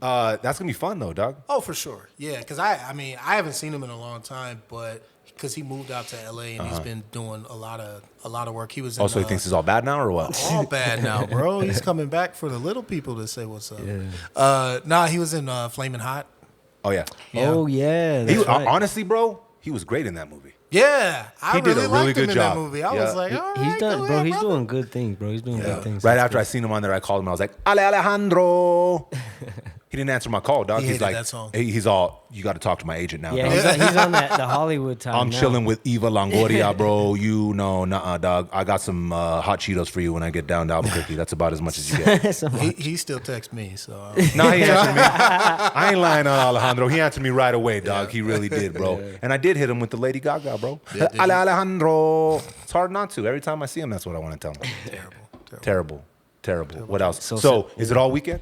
That's going to be fun, though, dog. Oh, for sure. Yeah, because I haven't seen him in a long time, but because he moved out to L.A. and he's been doing a lot of work. He was in, he thinks it's all bad now or what? All bad now, bro. He's coming back for the little people to say what's up. Yeah. He was in Flamin' Hot. Oh, yeah. Oh, yeah. That's right. Honestly, bro, he was great in that movie. Yeah, he did a really good job in that movie. I was like, all right, he's done, bro. He's doing good things, bro. He's doing good things. Right after I seen him on there, I called him. I was like, Alejandro. He didn't answer my call, dog. He's like, that song. He's all, you got to talk to my agent now. Yeah, dog. he's on the Hollywood time. I'm chilling with Eva Longoria, bro. You know, dog. I got some hot Cheetos for you when I get down to Albuquerque. That's about as much as you get. he still texts me, so. No, he answered me. I ain't lying on Alejandro. He answered me right away, dog. He really did, bro. And I did hit him with the Lady Gaga, bro. Yeah, Alejandro. It's hard not to. Every time I see him, that's what I want to tell him. Terrible. What else? So is it all weekend?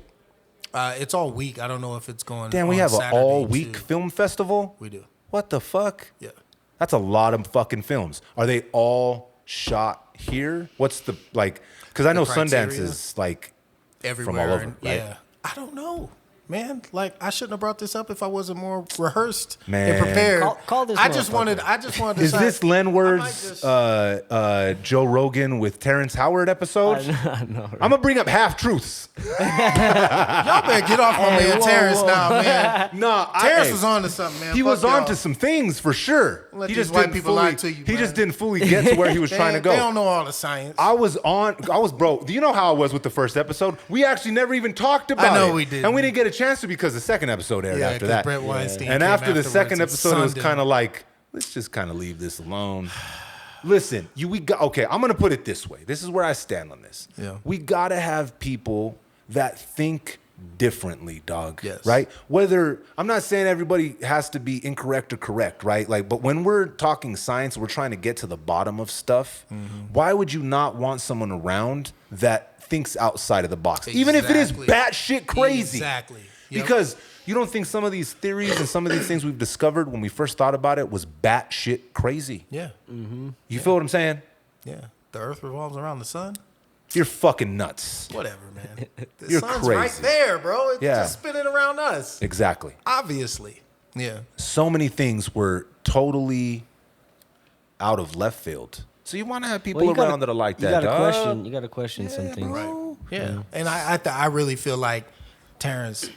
It's all week. I don't know if it's going. Damn, we have an all-week film festival? We do. What the fuck? Yeah. That's a lot of fucking films. Are they all shot here? What's the, like, because I know Sundance is, like, everywhere. From all over, right? Yeah. I don't know, man. Like, I shouldn't have brought this up if I wasn't more rehearsed and prepared. Call this I just wanted to Is say, this Len Word's Joe Rogan with Terrence Howard episode? I know, right? I'm going to bring up half-truths. y'all better get off my man Terrence now, man. No, Terrence was on to something, man. He Fuck was on y'all. to some things for sure. Let He these just white didn't people fully, lie to you, he man. just didn't fully get to where he was trying to go. They don't know all the science. Bro, do you know how I was with the first episode? We actually never even talked about it. I know we did. And we didn't get a chance to because the second episode aired after that. Brett Weinstein And came after the second afterwards episode, it and was sunned kind of like, let's just kind of leave this alone. Listen, okay, I'm going to put it this way. This is where I stand on this. Yeah. We got to have people that think differently, dog. Yes. Right? Whether, I'm not saying everybody has to be incorrect or correct, right? Like, but when we're talking science, we're trying to get to the bottom of stuff. Mm-hmm. Why would you not want someone around that thinks outside of the box? Exactly. Even if it is batshit crazy. Exactly. Yep. Because you don't think some of these theories and some of these things we've discovered when we first thought about it was batshit crazy? Yeah. Mm-hmm. You feel what I'm saying? Yeah. The earth revolves around the sun? You're fucking nuts. Whatever, man. The You're sun's crazy. right there, bro. It's just spinning around us. Exactly. Obviously. Yeah. So many things were totally out of left field. So you want to have people around that are like that, You got to question some things. Right. Yeah. And I really feel like Terrence,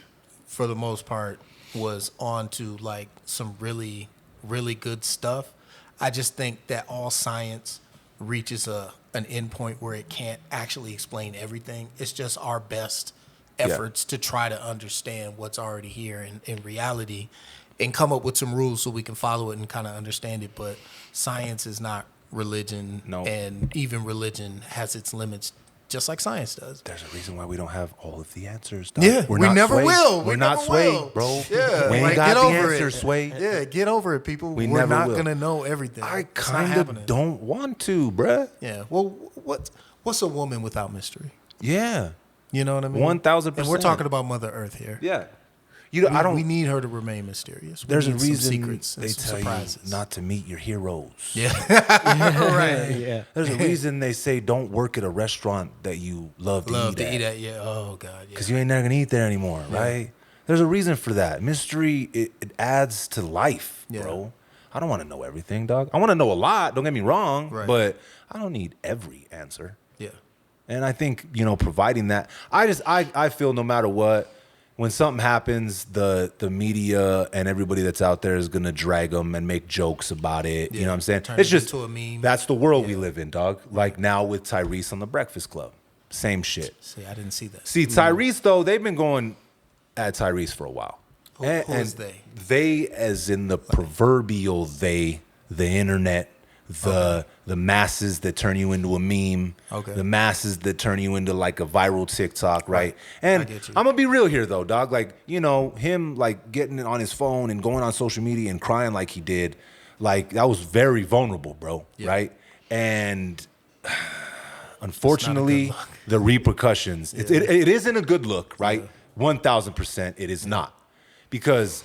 for the most part, was on to like some really, really good stuff. I just think that all science reaches an end point where it can't actually explain everything. It's just our best efforts to try to understand what's already here in reality and come up with some rules so we can follow it and kind of understand it. But science is not religion. No. And even religion has its limits, just like science does. There's a reason why we don't have all of the answers, dog. Yeah, We're we not never swayed. will. We're We not never swayed, will. bro. Yeah, we ain't like, got get the over answers, it. sway. Yeah, get over it, people. We We're never not will. gonna know everything. I It's not kind happening. of don't want to, bruh. Yeah. Well, what's a woman without mystery? Yeah. You know what I mean? 1000%. And we're talking about Mother Earth here. Yeah. We need her to remain mysterious. There's a need some reason secrets and they some tell surprises. you not to meet your heroes. Yeah. Right. Yeah. There's a reason they say don't work at a restaurant that you love to eat at. Yeah. Oh God. Yeah. Because you ain't never going to eat there anymore, right? There's a reason for that. Mystery, it adds to life, Yeah. bro. I don't want to know everything, dog. I want to know a lot, don't get me wrong, Right. but I don't need every answer. Yeah. And I think, providing that, I feel no matter what, when something happens, the media and everybody that's out there is going to drag them and make jokes about it. You know what I'm saying? Turn It's it just, into a meme. that's the world we live in, dog. Like now with Tyrese on the Breakfast Club. Same shit. See, I didn't see that. See, Tyrese, though, they've been going at Tyrese for a while. Who is they? They, as in the proverbial they, the internet, the masses that turn you into a meme, the masses that turn you into like a viral TikTok, right? And I get you. I'm gonna be real here, though, dog. Like, him like getting it on his phone and going on social media and crying like he did, like that was very vulnerable, bro, right? And unfortunately, the repercussions, it isn't a good look, right? 1,000% it is not. Because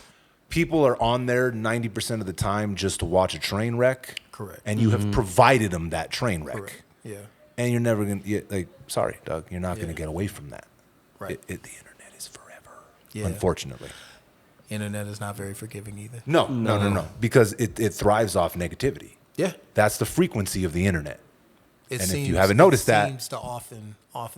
people are on there 90% of the time just to watch a train wreck. Correct. And you have provided them that train wreck. Correct. Yeah. And you're never going to, sorry, Doug, you're not going to get away from that. Right. The internet is forever, Yeah. unfortunately. Internet is not very forgiving either. No. Because it thrives off negativity. Yeah. That's the frequency of the internet. It And if you haven't noticed that- seems to often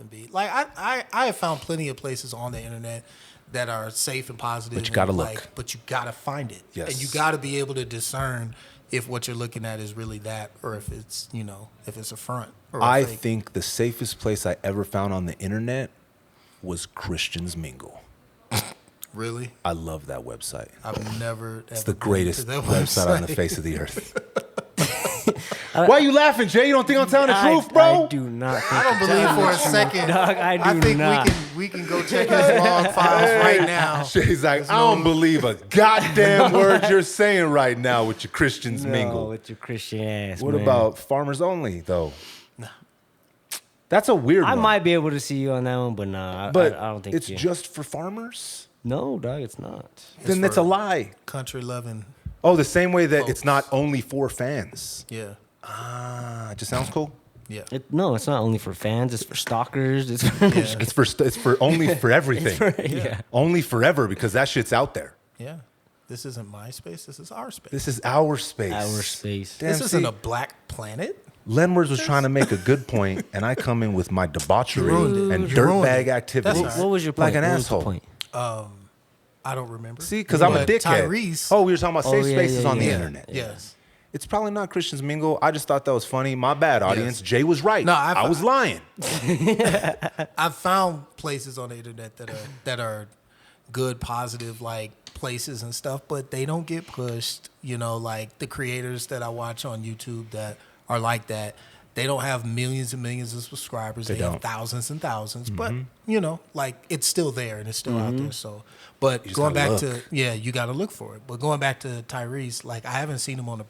be like I have found plenty of places on the internet that are safe and positive. But you gotta and, look. But you gotta find it. Yes. And you gotta be able to discern if what you're looking at is really that, or if it's if it's a front. Or a I fake. think the safest place I ever found on the internet was Christians Mingle. Really, I love that website. I've never. It's the greatest website on the face of the earth. Why are you laughing, Jay? You don't think I'm telling the truth, bro? I do not think I don't you're believe telling for the a truth, second. dog. I think not. we can go check his log files right now. Jay's like, I don't believe a goddamn word you're saying right now with your Christians No, Mingle. with your Christian ass. What man. about Farmers Only, though? No. That's a weird I one. might be able to see you on that one, but nah, But I don't think it's you. just for farmers? No, dog, it's not. Then that's for a lie. Country loving. Oh, the same way that it's Folks. not only for fans. Yeah. Ah, it just sounds cool. Yeah. No, it's not only for fans. It's for stalkers. It's for, It's for only for everything. yeah. Only forever because that shit's out there. Yeah. This isn't my space. This is our space. This is our space. Our space. Damn, This isn't see, a black planet. Lenwords was trying to make a good point, and I come in with my debauchery ruined it. and You ruined dirtbag it. activities. That's What was your point? Like an What was the asshole. point? I don't remember. See, because I'm a But dickhead. Tyrese. Oh, we were talking about safe yeah, spaces yeah, on the yeah. internet. Yes. It's probably not Christians Mingle. I just thought that was funny. My bad, audience. Yes. Jay was right. No, I was lying. I've found places on the internet that are good, positive, like places and stuff, but they don't get pushed. Like the creators that I watch on YouTube that are like that. They don't have millions and millions of subscribers. They have don't. thousands and thousands, but like it's still there and it's still out there. So, but just going gotta back look. you got to look for it. But going back to Tyrese, like I haven't seen him on the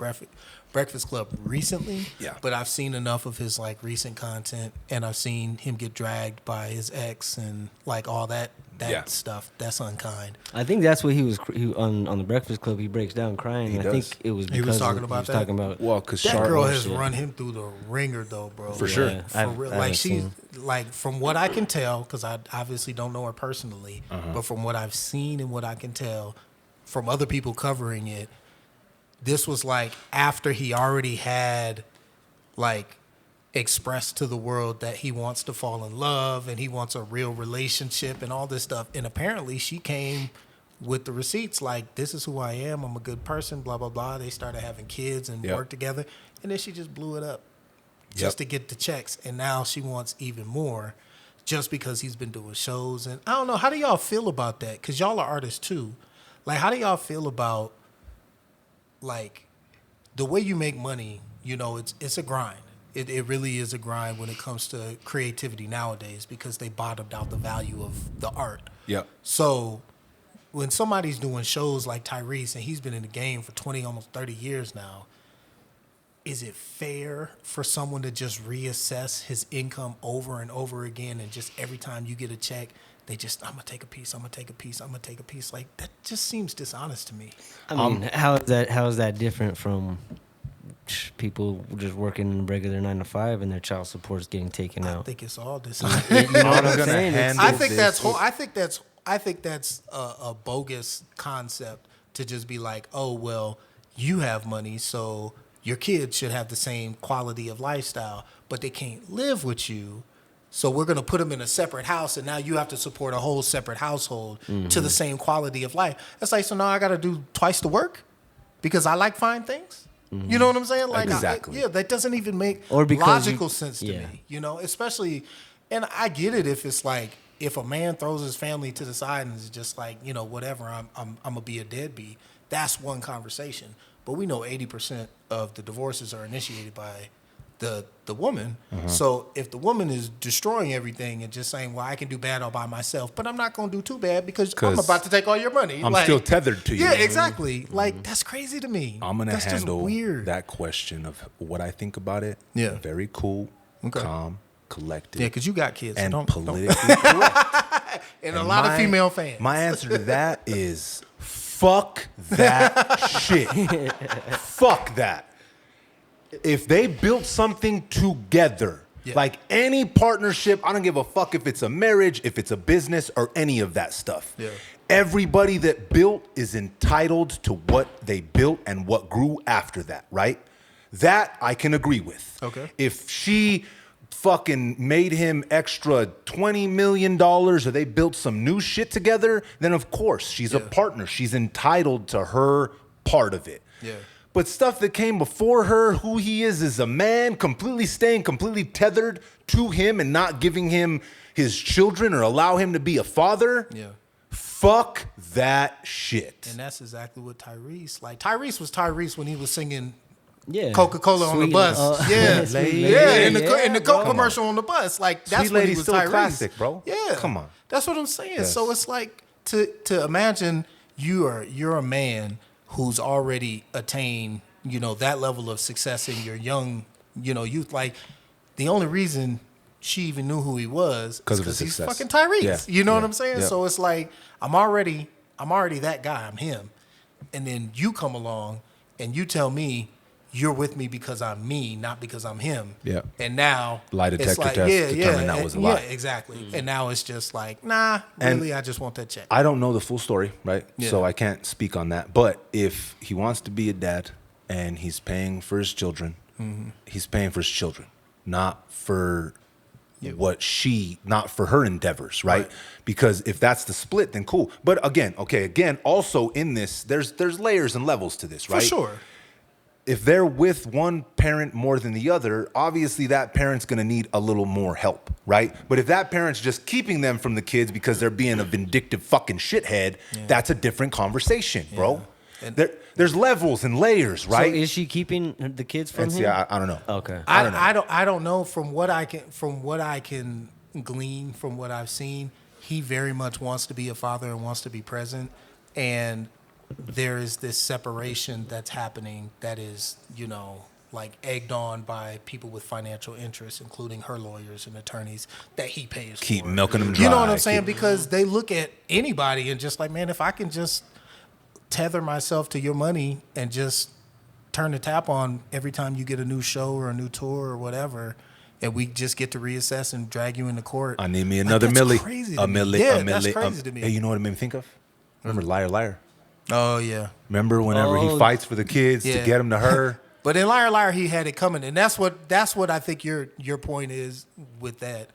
Breakfast Club recently. Yeah. But I've seen enough of his like recent content, and I've seen him get dragged by his ex and like all that Yeah. stuff. That's unkind. I think that's what he was on the Breakfast Club. He breaks down crying. He I does. think it was He was because talking of, about he was that? talking about Well, because That Sharp. girl has shit. run him through the ringer, though, bro. For sure. Yeah, For I've- real. I Like haven't she's seen. like from what I can tell, because I obviously don't know her personally, but from what I've seen and what I can tell from other people covering it, this was like after he already had like expressed to the world that he wants to fall in love and he wants a real relationship and all this stuff. And apparently she came with the receipts like, this is who I am. I'm a good person, blah, blah, blah. They started having kids and Yep. work together. And then she just blew it up Yep. just to get the checks. And now she wants even more just because he's been doing shows. And I don't know, how do y'all feel about that? Because y'all are artists too. Like, how do y'all feel about like the way you make money? It's a grind. It really is a grind when it comes to creativity nowadays because they bottomed out the value of the art. Yep. So when somebody's doing shows like Tyrese and he's been in the game for 20, almost 30 years now, is it fair for someone to just reassess his income over and over again and just every time you get a check, they just, I'm going to take a piece, I'm going to take a piece, I'm going to take a piece. Like, that just seems dishonest to me. I mean, how is that different from people just working a regular 9 to 5 and their child support is getting taken I out? think it's all dishonest. You know what I'm gonna saying? handle I think this. I think that's I think that's a bogus concept to just be like, oh, well, you have money, so your kids should have the same quality of lifestyle, but they can't live with you. So we're going to put them in a separate house, and now you have to support a whole separate household to the same quality of life. It's like, so now I got to do twice the work because I like fine things? You know what I'm saying? Like, Exactly. that doesn't even make Or because logical sense to me, especially, and I get it if it's like, if a man throws his family to the side and is just like, whatever, I'm gonna be a deadbeat, that's one conversation. But we know 80% of the divorces are initiated by the woman. So if the woman is destroying everything and just saying, well, I can do bad all by myself, but I'm not gonna do too bad because I'm about to take all your money. I'm still tethered to you. Yeah, exactly. Like, that's crazy to me. I'm gonna that's handle just weird. that question of what I think about it. Yeah. Very cool, Okay. calm, collected. Yeah, because you got kids. So and don't, politically correct. and a lot of female fans. My answer to that is fuck that shit. Fuck that. If they built something together, like any partnership, I don't give a fuck if it's a marriage, if it's a business, or any of that stuff. Yeah. Everybody that built is entitled to what they built and what grew after that, right? That I can agree with. Okay. If she fucking made him extra $20 million or they built some new shit together, then of course she's a partner. She's entitled to her part of it. Yeah. But stuff that came before her, who he is as a man, staying completely tethered to him and not giving him his children or allow him to be a father. Yeah. Fuck that shit. And that's exactly what Tyrese, like, Tyrese was Tyrese when he was singing Yeah. Coca-Cola on the Sweet, bus. Sweet In the Coke bro. commercial on the bus. Like, that's Sweet when he Lady's was still a Tyrese. classic, bro. Yeah. Come on. That's what I'm saying. Yes. So it's like to imagine you're a man who's already attained, that level of success in your young, youth. Like, the only reason she even knew who he was because is he's fucking Tyrese. Yeah. You know what I'm saying? Yeah. So it's like I'm already that guy. I'm him. And then you come along and you tell me you're with me because I'm me, not because I'm him. Yeah. And now Lie it's detector like, test determined that was a lie. Yeah, exactly. And now it's just like, nah, really, I just want that check. I don't know the full story, right? Yeah. So I can't speak on that. But if he wants to be a dad and he's paying for his children, he's paying for his children, not for not for her endeavors, right? Because if that's the split, then cool. But again, also in this, there's layers and levels to this, right? For sure. If they're with one parent more than the other, obviously that parent's gonna need a little more help, right? But if that parent's just keeping them from the kids because they're being a vindictive fucking shithead, that's a different conversation, bro. And There's levels and layers, right? So is she keeping the kids from him? See, I don't know. Okay. I don't know from what I can glean from what I've seen. He very much wants to be a father and wants to be present, and there is this separation that's happening that is, like egged on by people with financial interests, including her lawyers and attorneys that he pays for. Keep milking them dry. You know what I'm saying? Because they look at anybody and just like, man, if I can just tether myself to your money and just turn the tap on every time you get a new show or a new tour or whatever, and we just get to reassess and drag you into court. I need me another that's milli. Crazy a to me. milli. Yeah, a milli. that's crazy to me. Hey, you know what it made me think of? Remember Liar Liar? Oh, yeah. Remember whenever he fights for the kids to Yeah. get them to her? But in Liar Liar, he had it coming, and that's what I think your point is with that.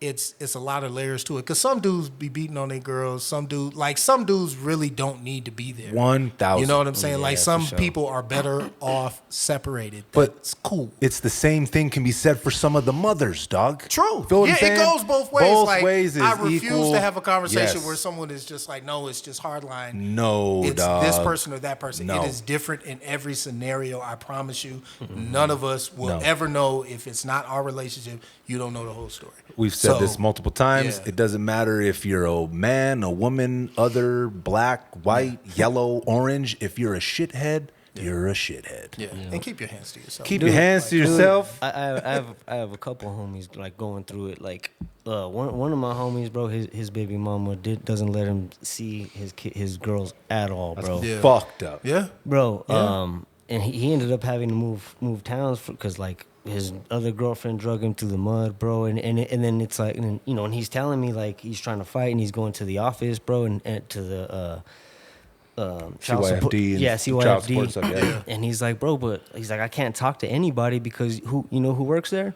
It's a lot of layers to it, because some dudes be beating on their girls. Some dudes really don't need to be there. 1,000. You know what I'm saying? Yeah, Like, for some sure. people are better off separated. But That's cool. It's the same thing can be said for some of the mothers, dog. True. Feel what I'm Yeah, saying? it goes both ways. Both like, ways is I refuse equal. to have a conversation Yes. where someone is just like, no, it's just hardline. No, It's dog. this person or that person. No. It is different in every scenario. I promise you. None of us will No. ever know. If it's not our relationship, you don't know the whole story. We've said So, this multiple times. yeah. It doesn't matter if you're a man, a woman, other, black, white, yellow, orange. If you're a shithead, you're a shithead. Yeah. And keep your hands to yourself. Keep your hands to yourself. I have a couple homies like going through it. Like one of my homies, bro, his baby mama doesn't let him see his girls at all, bro. Yeah. Fucked up. Yeah. Bro, Yeah. and he ended up having to move towns because like his other girlfriend drug him through the mud, bro. And then it's like, and you know, and he's telling me like he's trying to fight and he's going to the office, bro, and to the child support, CYFD. yeah, Child support CYFD. stuff, yeah. And he's like, bro, but he's like, I can't talk to anybody because who works there?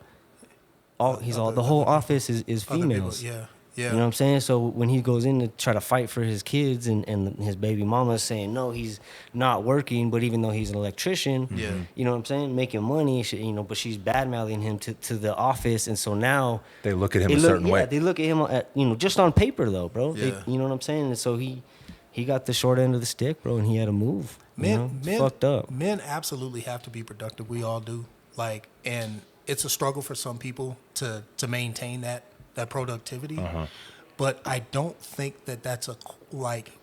The whole office is Other people, females. yeah. You know what I'm saying? So when he goes in to try to fight for his kids and his baby mama saying, no, he's not working, but even though he's an electrician, you know what I'm saying, making money, but she's bad-mouthing him to the office. And so now They look at him a certain way. They look at him just on paper, though, bro. Yeah. You know what I'm saying? And so he got the short end of the stick, bro, and he had to move. Men fucked up. Men absolutely have to be productive. We all do. And it's a struggle for some people to maintain that productivity. But I don't think that's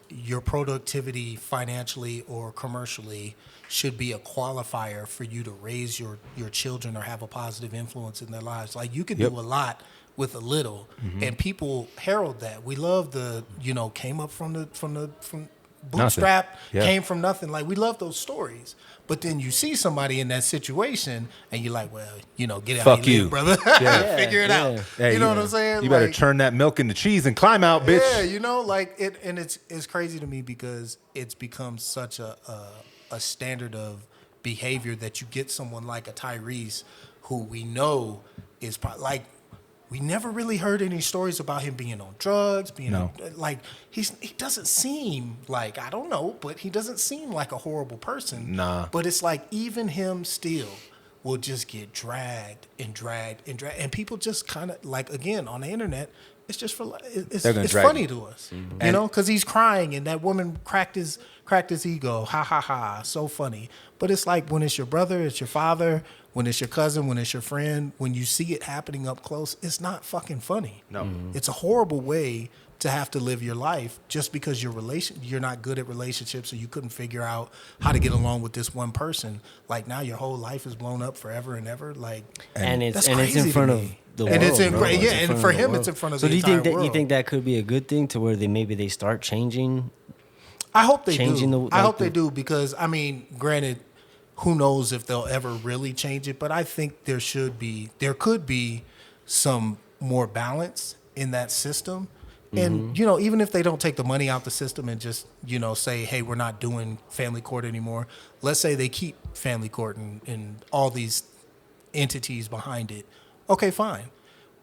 your productivity financially or commercially should be a qualifier for you to raise your children or have a positive influence in their lives. Like you can do a lot with a little, and people herald that. We love came up from bootstrap, came from nothing. Like we love those stories. But then you see somebody in that situation, and you're like, well, get out Fuck of here, you, brother. Figure it out. Hey, you know what I'm saying? You better turn that milk into cheese and climb out, bitch. Yeah, and it's crazy to me because it's become such a standard of behavior that you get someone like a Tyrese, who we know is probably we never really heard any stories about him being on drugs, he doesn't seem like, I don't know, but he doesn't seem like a horrible person. Nah. But it's like even him still will just get dragged, and people just kind of again on the internet, it's just it's funny to us, because he's crying and that woman cracked his ego, ha ha ha, so funny. But it's like when it's your brother, it's your father, when it's your cousin, when it's your friend, when you see it happening up close, it's not fucking funny. No. It's a horrible way to have to live your life just because you're not good at relationships, or you couldn't figure out how to get along with this one person. Like now your whole life is blown up forever and ever. And it's in crazy front to of me. the And world. it's in bro. yeah, It's in and front for of the him world. it's in front of so the do you entire think world. you think that could be a good thing to where they start changing? I hope they changing do. the- I like hope they the- do because granted, who knows if they'll ever really change it, but I think there could be some more balance in that system. And, even if they don't take the money out the system and just, say, hey, we're not doing family court anymore. Let's say they keep family court and all these entities behind it. Okay, fine.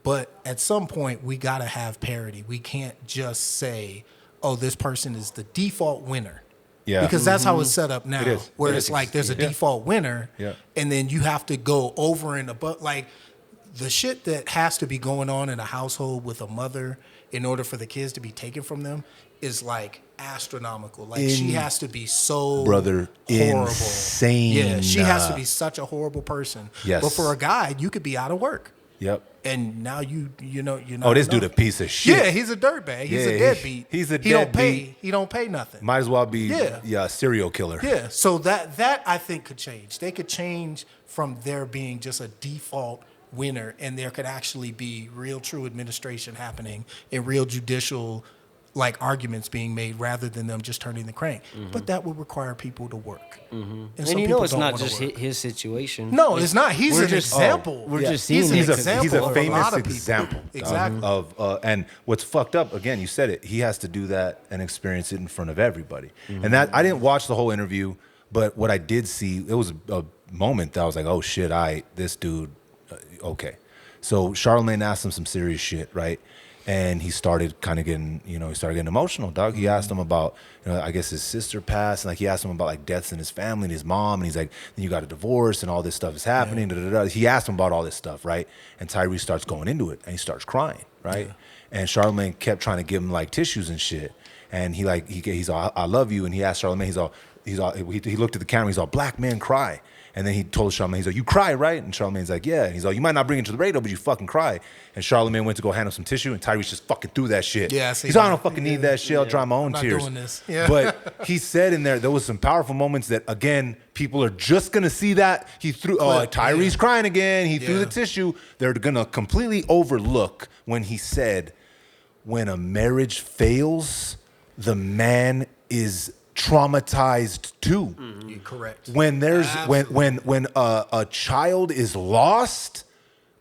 But at some point, we got to have parity. We can't just say, oh, this person is the default winner. Yeah. Because that's how it's set up now. It is. Where It it's is. like there's a Yeah. default winner, Yeah. and then you have to go over and above. Like the shit that has to be going on in a household with a mother in order for the kids to be taken from them is astronomical. She has to be so Brother, horrible. insane. Yeah, she has to be such a horrible person. Yes. But for a guy, you could be out of work. Yep. And now you're not. Oh, this dude a piece of shit. Yeah, he's a dirtbag. He's a deadbeat. He's a He don't deadbeat. pay. He don't pay nothing. Might as well be Yeah. a serial killer. Yeah, so that I think could change. They could change from there being just a default winner, and there could actually be real, true administration happening and real judicial arguments being made rather than them just turning the crank. But that would require people to work. And And some you people know it's don't not wanna just work. his situation. No, it's not. He's We're an just- example. We're just He's seeing an it. example He's a of a famous lot of people. example. Exactly. Of and what's fucked up, again, you said it, he has to do that and experience it in front of everybody. And that I didn't watch the whole interview, but what I did see, it was a moment that I was like, oh shit, this dude, okay. So Charlamagne asked him some serious shit, right? And he started kind of getting, emotional, dog. He asked him about, I guess his sister passed, and he asked him about deaths in his family and his mom, and he's like, then you got a divorce and all this stuff is happening. Da, da, da. He asked him about all this stuff, right? And Tyrese starts going into it, and he starts crying, right? Yeah. And Charlamagne kept trying to give him tissues and shit, and he's all, I love you, and he asked Charlamagne, he looked at the camera, he's all, black men cry. And then he told Charlamagne, he's like, you cry, right? And Charlamagne's like, yeah. And he's like, you might not bring it to the radio, but you fucking cry. And Charlamagne went to go hand him some tissue, and Tyrese just fucking threw that shit. Yeah, I see he's like, I that. don't fucking need that shit. I'll dry my own I'm not tears. doing this. Yeah. But he said in there was some powerful moments that, again, people are just going to see that. He threw, Tyrese crying again. He threw the tissue. They're going to completely overlook when he said, when a marriage fails, the man is traumatized too. You're correct. When there's when a child is lost,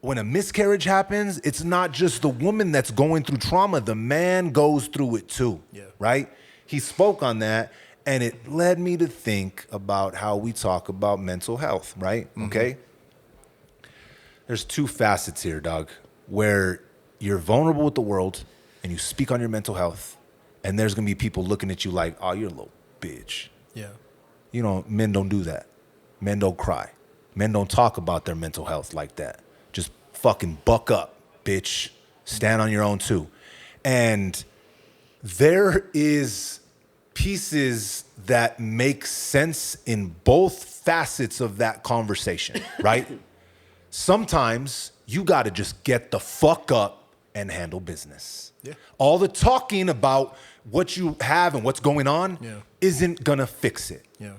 when a miscarriage happens, it's not just the woman that's going through trauma. The man goes through it too. Yeah. Right? He spoke on that, and it led me to think about how we talk about mental health, right? Mm-hmm. Okay? There's two facets here, dog, where you're vulnerable with the world and you speak on your mental health, and there's going to be people looking at you like, oh, you're a little bitch. Yeah. You know, men don't do that. Men don't cry. Men don't talk about their mental health like that. Just fucking buck up, bitch. Stand on your own too. And there is pieces that make sense in both facets of that conversation, right? Sometimes you got to just get the fuck up and handle business. Yeah. All the talking about what you have and what's going on isn't gonna fix it. Yeah.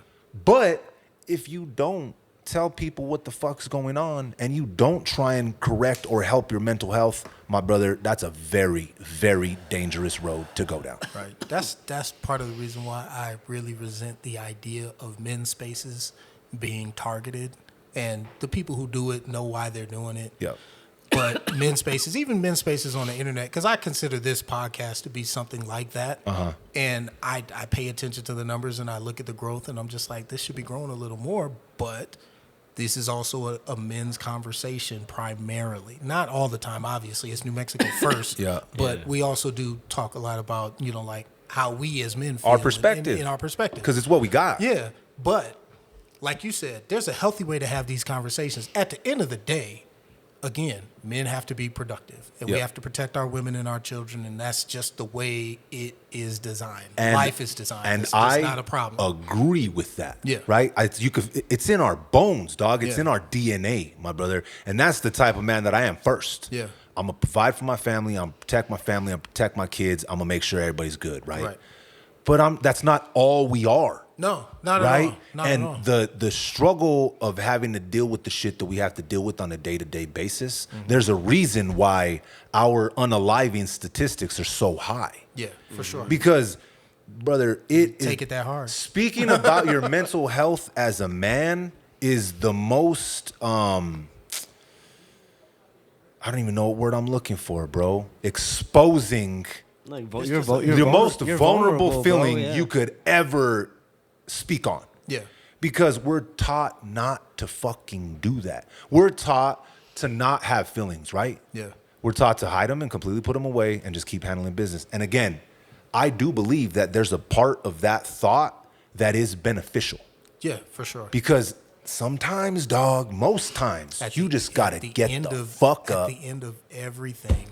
But if you don't tell people what the fuck's going on and you don't try and correct or help your mental health, my brother, that's a very, very dangerous road to go down. Right. That's part of the reason why I really resent the idea of men's spaces being targeted. And the people who do it know why they're doing it. Yep. But men's spaces, even men's spaces on the internet, because I consider this podcast to be something like that. Uh-huh. And I pay attention to the numbers and I look at the growth and I'm just like, this should be growing a little more. But this is also a men's conversation primarily. Not all the time, obviously. It's New Mexico first. But we also do talk a lot about, you know, like how we as men feel. Our perspective. In our perspective. Because it's what we got. Yeah. But like you said, there's a healthy way to have these conversations. At the end of the day, again, men have to be productive. And we have to protect our women and our children. And that's just the way it is designed. And, life is designed. And it's I not a problem. agree with that. Yeah. Right? It's in our bones, dog. It's in our DNA, my brother. And that's the type of man that I am first. Yeah. I'm going to provide for my family. I'm going to protect my family. I'm going to protect my kids. I'm going to make sure everybody's good, right? But that's not all we are. No, not right? at all. Not and at all. the struggle of having to deal with the shit that we have to deal with on a day-to-day basis, there's a reason why our unaliving statistics are so high. Yeah, for sure. Because, brother, Take it that hard. Speaking about your mental health as a man is the most, I don't even know what word I'm looking for, bro. Exposing Like, the most vulnerable feeling bro, you could ever speak on. Yeah. Because we're taught not to fucking do that. We're taught to not have feelings, right? Yeah. We're taught to hide them and completely put them away and just keep handling business. And again, I do believe that there's a part of that thought that is beneficial. Yeah, for sure. Because sometimes, dog, most times, you just got to get the fuck up. At the end of everything,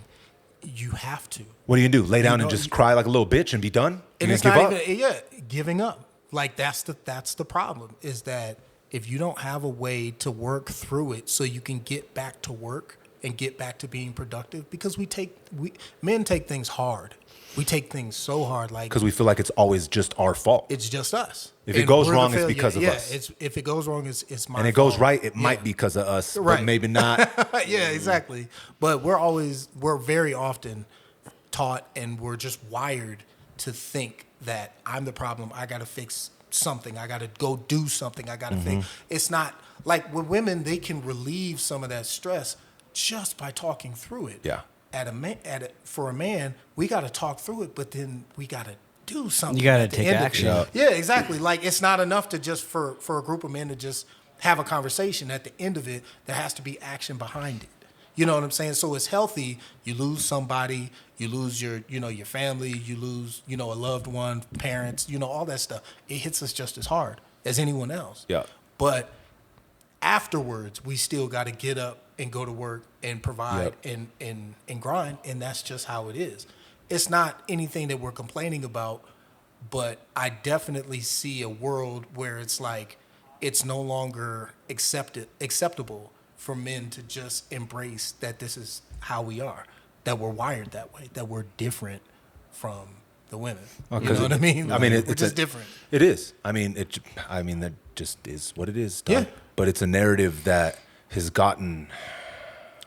you have to. What do you do? Lay down and just cry like a little bitch and be done? And it's not even, giving up. Like that's the problem, is that if you don't have a way to work through it so you can get back to work and get back to being productive, because men take things hard. We take things so hard, like because we feel like it's always just our fault. It's just us. If it goes wrong, it's because of us. If it goes wrong, it's my fault. And it goes right, it might be because of us, but maybe not. Yeah, exactly. But we're very often taught, and we're just wired to think that I'm the problem. I got to fix something. I got to go do something. I got to fix. It's not like with women, they can relieve some of that stress just by talking through it. Yeah. For a man, we got to talk through it, but then we got to do something. You got to take action. Yeah, exactly. Like it's not enough to just for a group of men to just have a conversation. At the end of it, there has to be action behind it. You know what I'm saying? So it's healthy. You lose somebody, you lose your family, you lose, a loved one, parents, all that stuff. It hits us just as hard as anyone else. Yeah. But afterwards, we still got to get up and go to work and provide and grind. And that's just how it is. It's not anything that we're complaining about, but I definitely see a world where it's like, it's no longer acceptable for men to just embrace that this is how we are, that we're wired that way, that we're different from the women. You know what I mean? We're just different. It is. That just is what it is. Dog. Yeah. But it's a narrative that has gotten...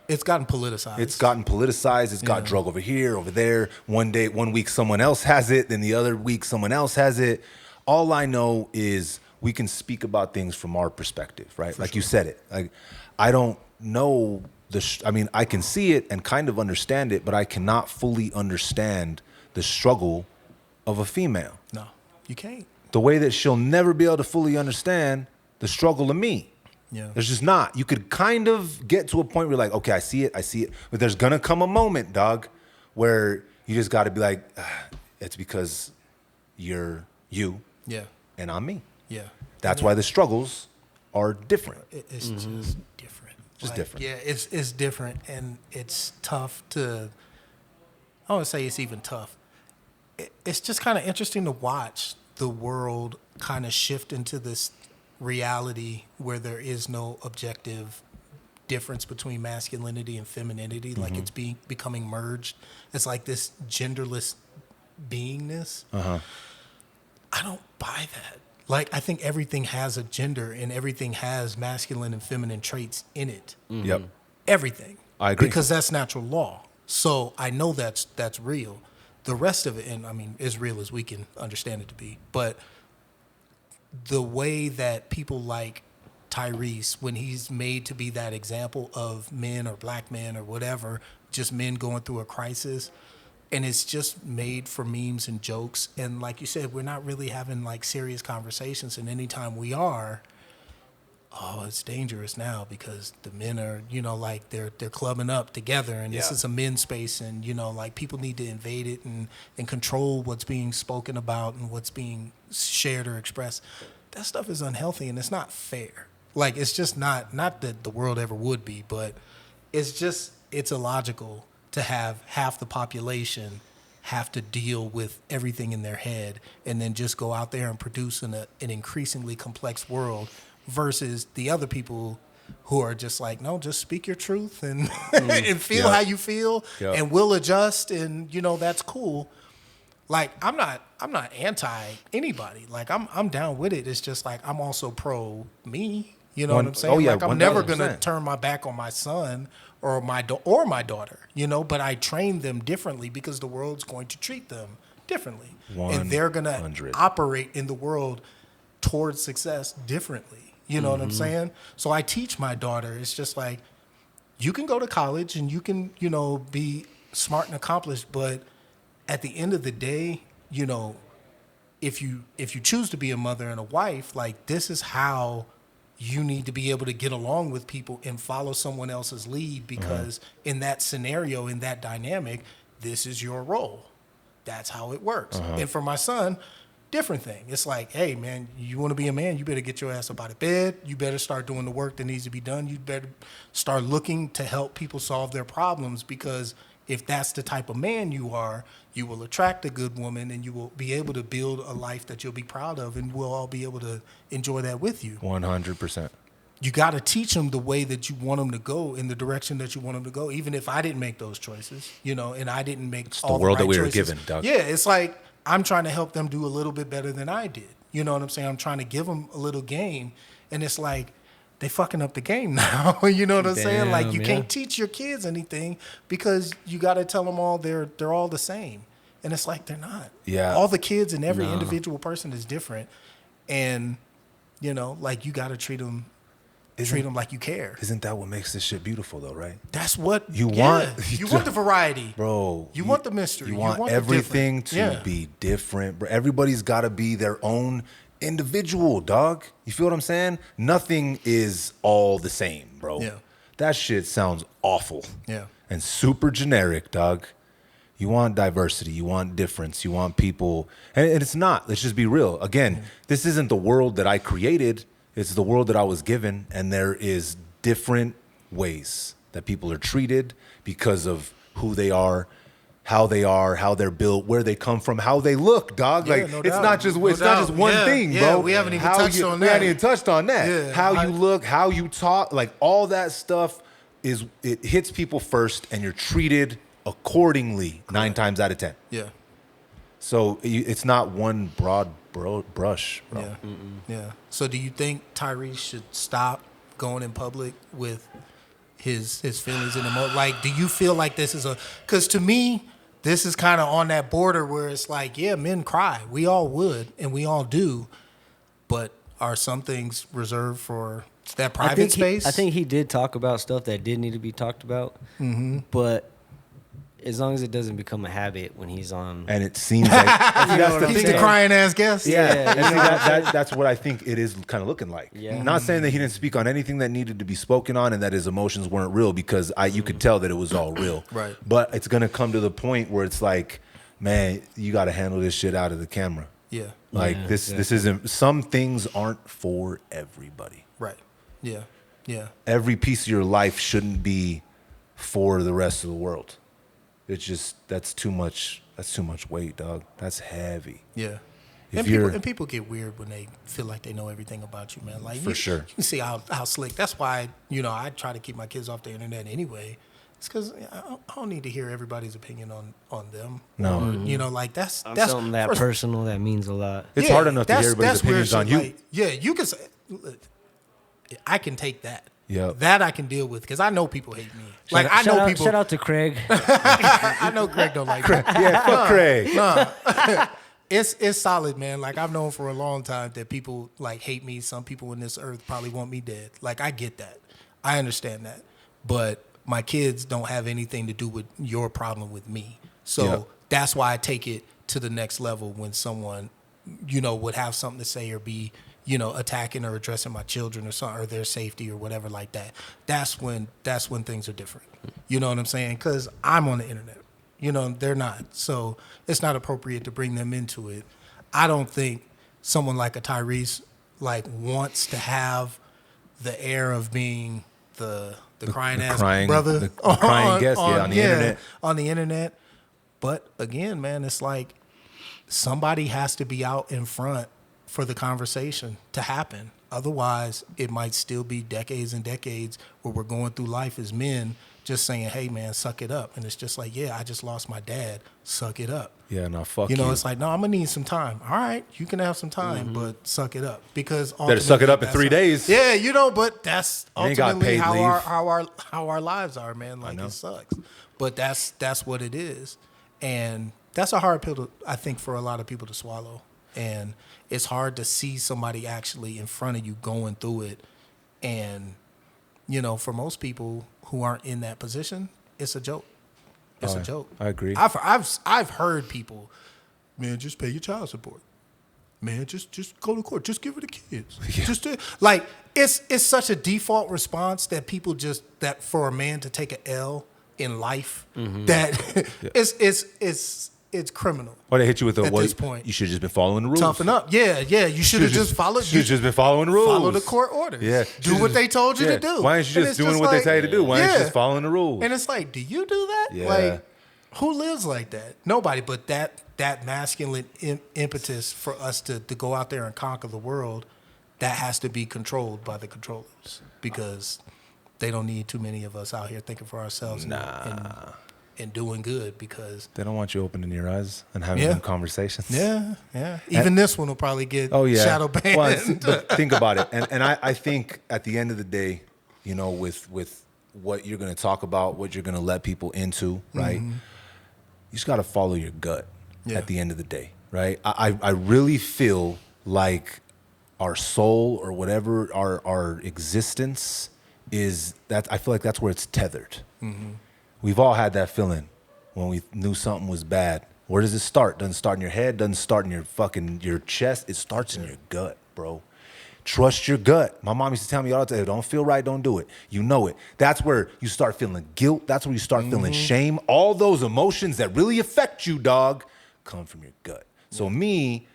It's gotten politicized. It's got drug over here, over there. One week someone else has it, then the other week someone else has it. All I know is we can speak about things from our perspective, right? Like you said it. Like I don't know I mean, I can see it and kind of understand it, but I cannot fully understand the struggle of a female. No, you can't. The way that she'll never be able to fully understand the struggle of me. Yeah. There's just not. You could kind of get to a point where you're like, okay, I see it. But there's going to come a moment, dog, where you just got to be like, it's because you're you and I'm me. Yeah. That's why the struggles are different. It's just different. Just different. Yeah, it's different, and it's tough to. I wouldn't say it's even tough. It's just kind of interesting to watch the world kind of shift into this reality where there is no objective difference between masculinity and femininity. Like it's becoming merged. It's like this genderless beingness. I don't buy that. Like, I think everything has a gender and everything has masculine and feminine traits in it. Yep. Everything. I agree. Because that's natural law. So I know that's real. The rest of it, and I mean, as real as we can understand it to be. But the way that people like Tyrese, when he's made to be that example of men or black men or whatever, just men going through a crisis, and it's just made for memes and jokes. And like you said, we're not really having like serious conversations. And anytime we are, it's dangerous now because the men are, like they're clubbing up together, and this is a men's space, and like people need to invade it and control what's being spoken about and what's being shared or expressed. That stuff is unhealthy and it's not fair. Like, it's just not that the world ever would be, but it's illogical to have half the population have to deal with everything in their head and then just go out there and produce an increasingly complex world versus the other people who are just like, no, just speak your truth and and feel how you feel and we'll adjust, and that's cool. Like, I'm not anti anybody. Like, I'm down with it. It's just like I'm also pro me. You know what I'm saying? Like, I'm never gonna turn my back on my son or my daughter, but I train them differently because the world's going to treat them differently. And they're going to operate in the world towards success differently. You know what I'm saying? So I teach my daughter, it's just like, you can go to college and you can, be smart and accomplished, but at the end of the day, if you choose to be a mother and a wife, like, this is how you need to be able to get along with people and follow someone else's lead, because in that scenario, in that dynamic, this is your role. That's how it works. And for my son, different thing. It's like, hey, man, you want to be a man, you better get your ass up out of bed. You better start doing the work that needs to be done. You better start looking to help people solve their problems, because if that's the type of man you are, you will attract a good woman and you will be able to build a life that you'll be proud of, and we'll all be able to enjoy that with you. 100%. You got to teach them the way that you want them to go, in the direction that you want them to go, even if I didn't make those choices, and I didn't make it's all the world the right that we choices. were given, Doug. Yeah, it's like I'm trying to help them do a little bit better than I did. You know what I'm saying? I'm trying to give them a little game, and it's like, they fucking up the game now. You know what I'm saying? Like, you can't teach your kids anything because you got to tell them all they're all the same. And it's like, they're not. Yeah. All the kids and every individual person is different. And, like, you got to treat them like you care. Isn't that what makes this shit beautiful, though, right? That's what you want. You want the variety. Bro. You want the mystery. You want everything to be different. Bro. Everybody's got to be their own individual, dog. You feel what I'm saying? Nothing is all the same, bro. Yeah. That shit sounds awful. Yeah. And super generic, dog. You want diversity. You want difference. You want people. And it's not. Let's just be real. Again, this isn't the world that I created. It's the world that I was given. And there is different ways that people are treated because of who they are, how they're built, where they come from, how they look, dog. Yeah, like, no it's doubt. not just one thing, bro. We haven't even touched on that. We haven't even touched on that. Yeah. How you look, how you talk, like, all that stuff it hits people first, and you're treated accordingly 9 times out of 10. Yeah. So it's not one broad brush, bro. Yeah. Yeah. So do you think Tyrese should stop going in public with his feelings and emotions? Like, do you feel like this is because to me, this is kind of on that border where it's like, yeah, men cry. We all would, and we all do. But are some things reserved for that private space? I think he did talk about stuff that did need to be talked about. Mm-hmm. But as long as it doesn't become a habit when he's on. And it seems like he's the crying ass guest. Yeah, that's what I think it is kind of looking like. Yeah. Not saying that he didn't speak on anything that needed to be spoken on and that his emotions weren't real, because you could tell that it was all real. Right. But it's going to come to the point where it's like, man, you got to handle this shit out of the camera. Yeah. Like this isn't, some things aren't for everybody. Right. Yeah. Yeah. Every piece of your life shouldn't be for the rest of the world. It's just, that's too much weight, dog. That's heavy. Yeah. If and people get weird when they feel like they know everything about you, man. Like for sure. You can see how slick. That's why, I try to keep my kids off the internet anyway. It's because I don't need to hear everybody's opinion on them. No. Or, like that's something that personal that means a lot. It's hard enough to hear everybody's opinions on you. Like, yeah, you can say, I can take that. Yeah, that I can deal with because I know people hate me. People. Shout out to Craig. I know Craig don't like Craig. Yeah, fuck Craig. No. It's solid, man. Like I've known for a long time that people like hate me. Some people in this earth probably want me dead. Like I get that. I understand that. But my kids don't have anything to do with your problem with me. So that's why I take it to the next level when someone, would have something to say or be attacking or addressing my children or something, or their safety or whatever like that. That's when things are different. You know what I'm saying? Because I'm on the internet. They're not. So it's not appropriate to bring them into it. I don't think someone like a Tyrese wants to have the air of being the crying brother, the crying guest, on the internet. On the internet. But again, man, it's like somebody has to be out in front for the conversation to happen. Otherwise, it might still be decades and decades where we're going through life as men just saying, hey, man, suck it up. And it's just like, yeah, I just lost my dad. Suck it up. Yeah, no, fuck you. It's like, no, I'm going to need some time. All right, you can have some time, but suck it up. Because better suck it up in 3 days. Yeah, but that's ultimately how our lives are, man. Like, it sucks. But that's what it is. And that's a hard pill, I think, for a lot of people to swallow. And it's hard to see somebody actually in front of you going through it. And, for most people who aren't in that position, it's a joke. It's a joke. I agree. I've heard people, man, just pay your child support. Man, just go to court. Just give it to kids. Yeah. It's such a default response that people that for a man to take an L in life, that it's criminal. Or they hit you with at this point. You should have just been following the rules. Toughen up. Yeah. You should have just followed. You should have just been following the rules. Follow the court orders. Yeah. Do what they told you to do. Why aren't you just doing what they tell you to do? Why aren't you just following the rules? And it's like, do you do that? Yeah. Like, who lives like that? Nobody. But that masculine impetus for us to go out there and conquer the world, that has to be controlled by the controllers, because they don't need too many of us out here thinking for ourselves. And doing good, because they don't want you opening your eyes and having them conversations. Yeah. Even this one will probably get shadow banned. Well, but think about it. And I think at the end of the day, with what you're going to talk about, what you're going to let people into, right? You just got to follow your gut at the end of the day, right? I really feel like our soul or whatever, our existence is, that I feel like that's where it's tethered. We've all had that feeling when we knew something was bad. Where does it start? Doesn't start in your head, doesn't start in your chest. It starts in your gut, bro. Trust your gut. My mom used to tell me all the time, don't feel right, don't do it. You know it. That's where you start feeling guilt. That's where you start feeling shame. All those emotions that really affect you, dog, come from your gut. So me,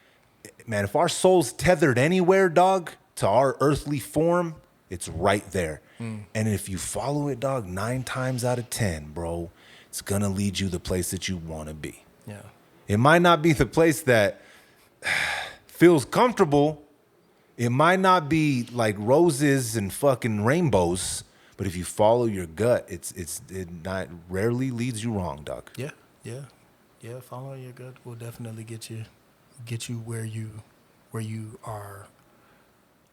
man, if our soul's tethered anywhere, dog, to our earthly form, it's right there. And if you follow it, dog, 9 times out of 10, bro, it's going to lead you the place that you want to be. Yeah. It might not be the place that feels comfortable. It might not be like roses and fucking rainbows, but if you follow your gut, it not rarely leads you wrong, dog. Yeah. Following your gut will definitely get you where you are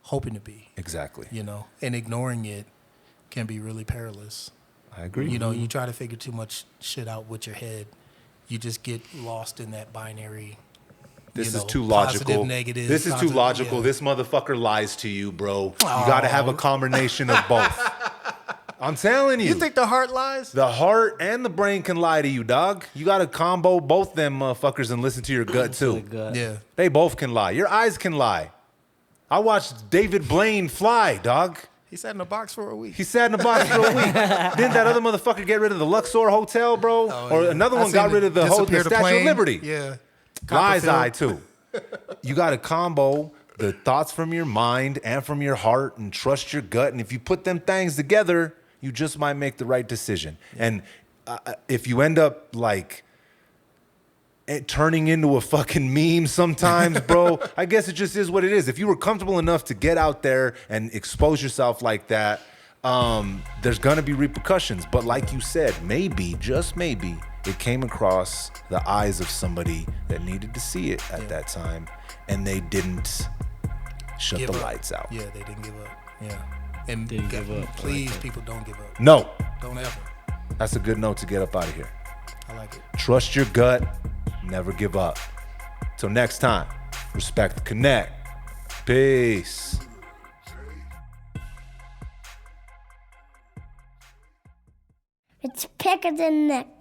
hoping to be. Exactly. And ignoring it can be really perilous. I agree. You try to figure too much shit out with your head, you just get lost in that binary. This you is know, too logical. Positive, negative. This is too positive, logical. yeah. This motherfucker lies to you, bro. You got to have a combination of both. I'm telling you. You think the heart lies? The heart and the brain can lie to you, dog. You got to combo both them motherfuckers and listen to your gut, too. Yeah. They both can lie. Your eyes can lie. I watched David Blaine fly, dog. He sat in a box for a week. He sat in a box for a week. Didn't that other motherfucker get rid of the Luxor Hotel, bro? Or another one got rid of the Statue of Liberty. Yeah. Lies eye, too. You got to combo the thoughts from your mind and from your heart and trust your gut. And if you put them things together, you just might make the right decision. And if you end up like turning into a fucking meme sometimes, bro, I guess it just is what it is. If you were comfortable enough to get out there and expose yourself like that, there's going to be repercussions. But like you said, maybe, just maybe, it came across the eyes of somebody that needed to see it at that time, and they didn't shut the lights out. Yeah, they didn't give up. Yeah. And Didn't give up. Please, people, don't give up. No. Don't ever. That's a good note to get up out of here. I like it. Trust your gut. Never give up. Till next time, respect the connect. Peace. It's Pick of the Neck.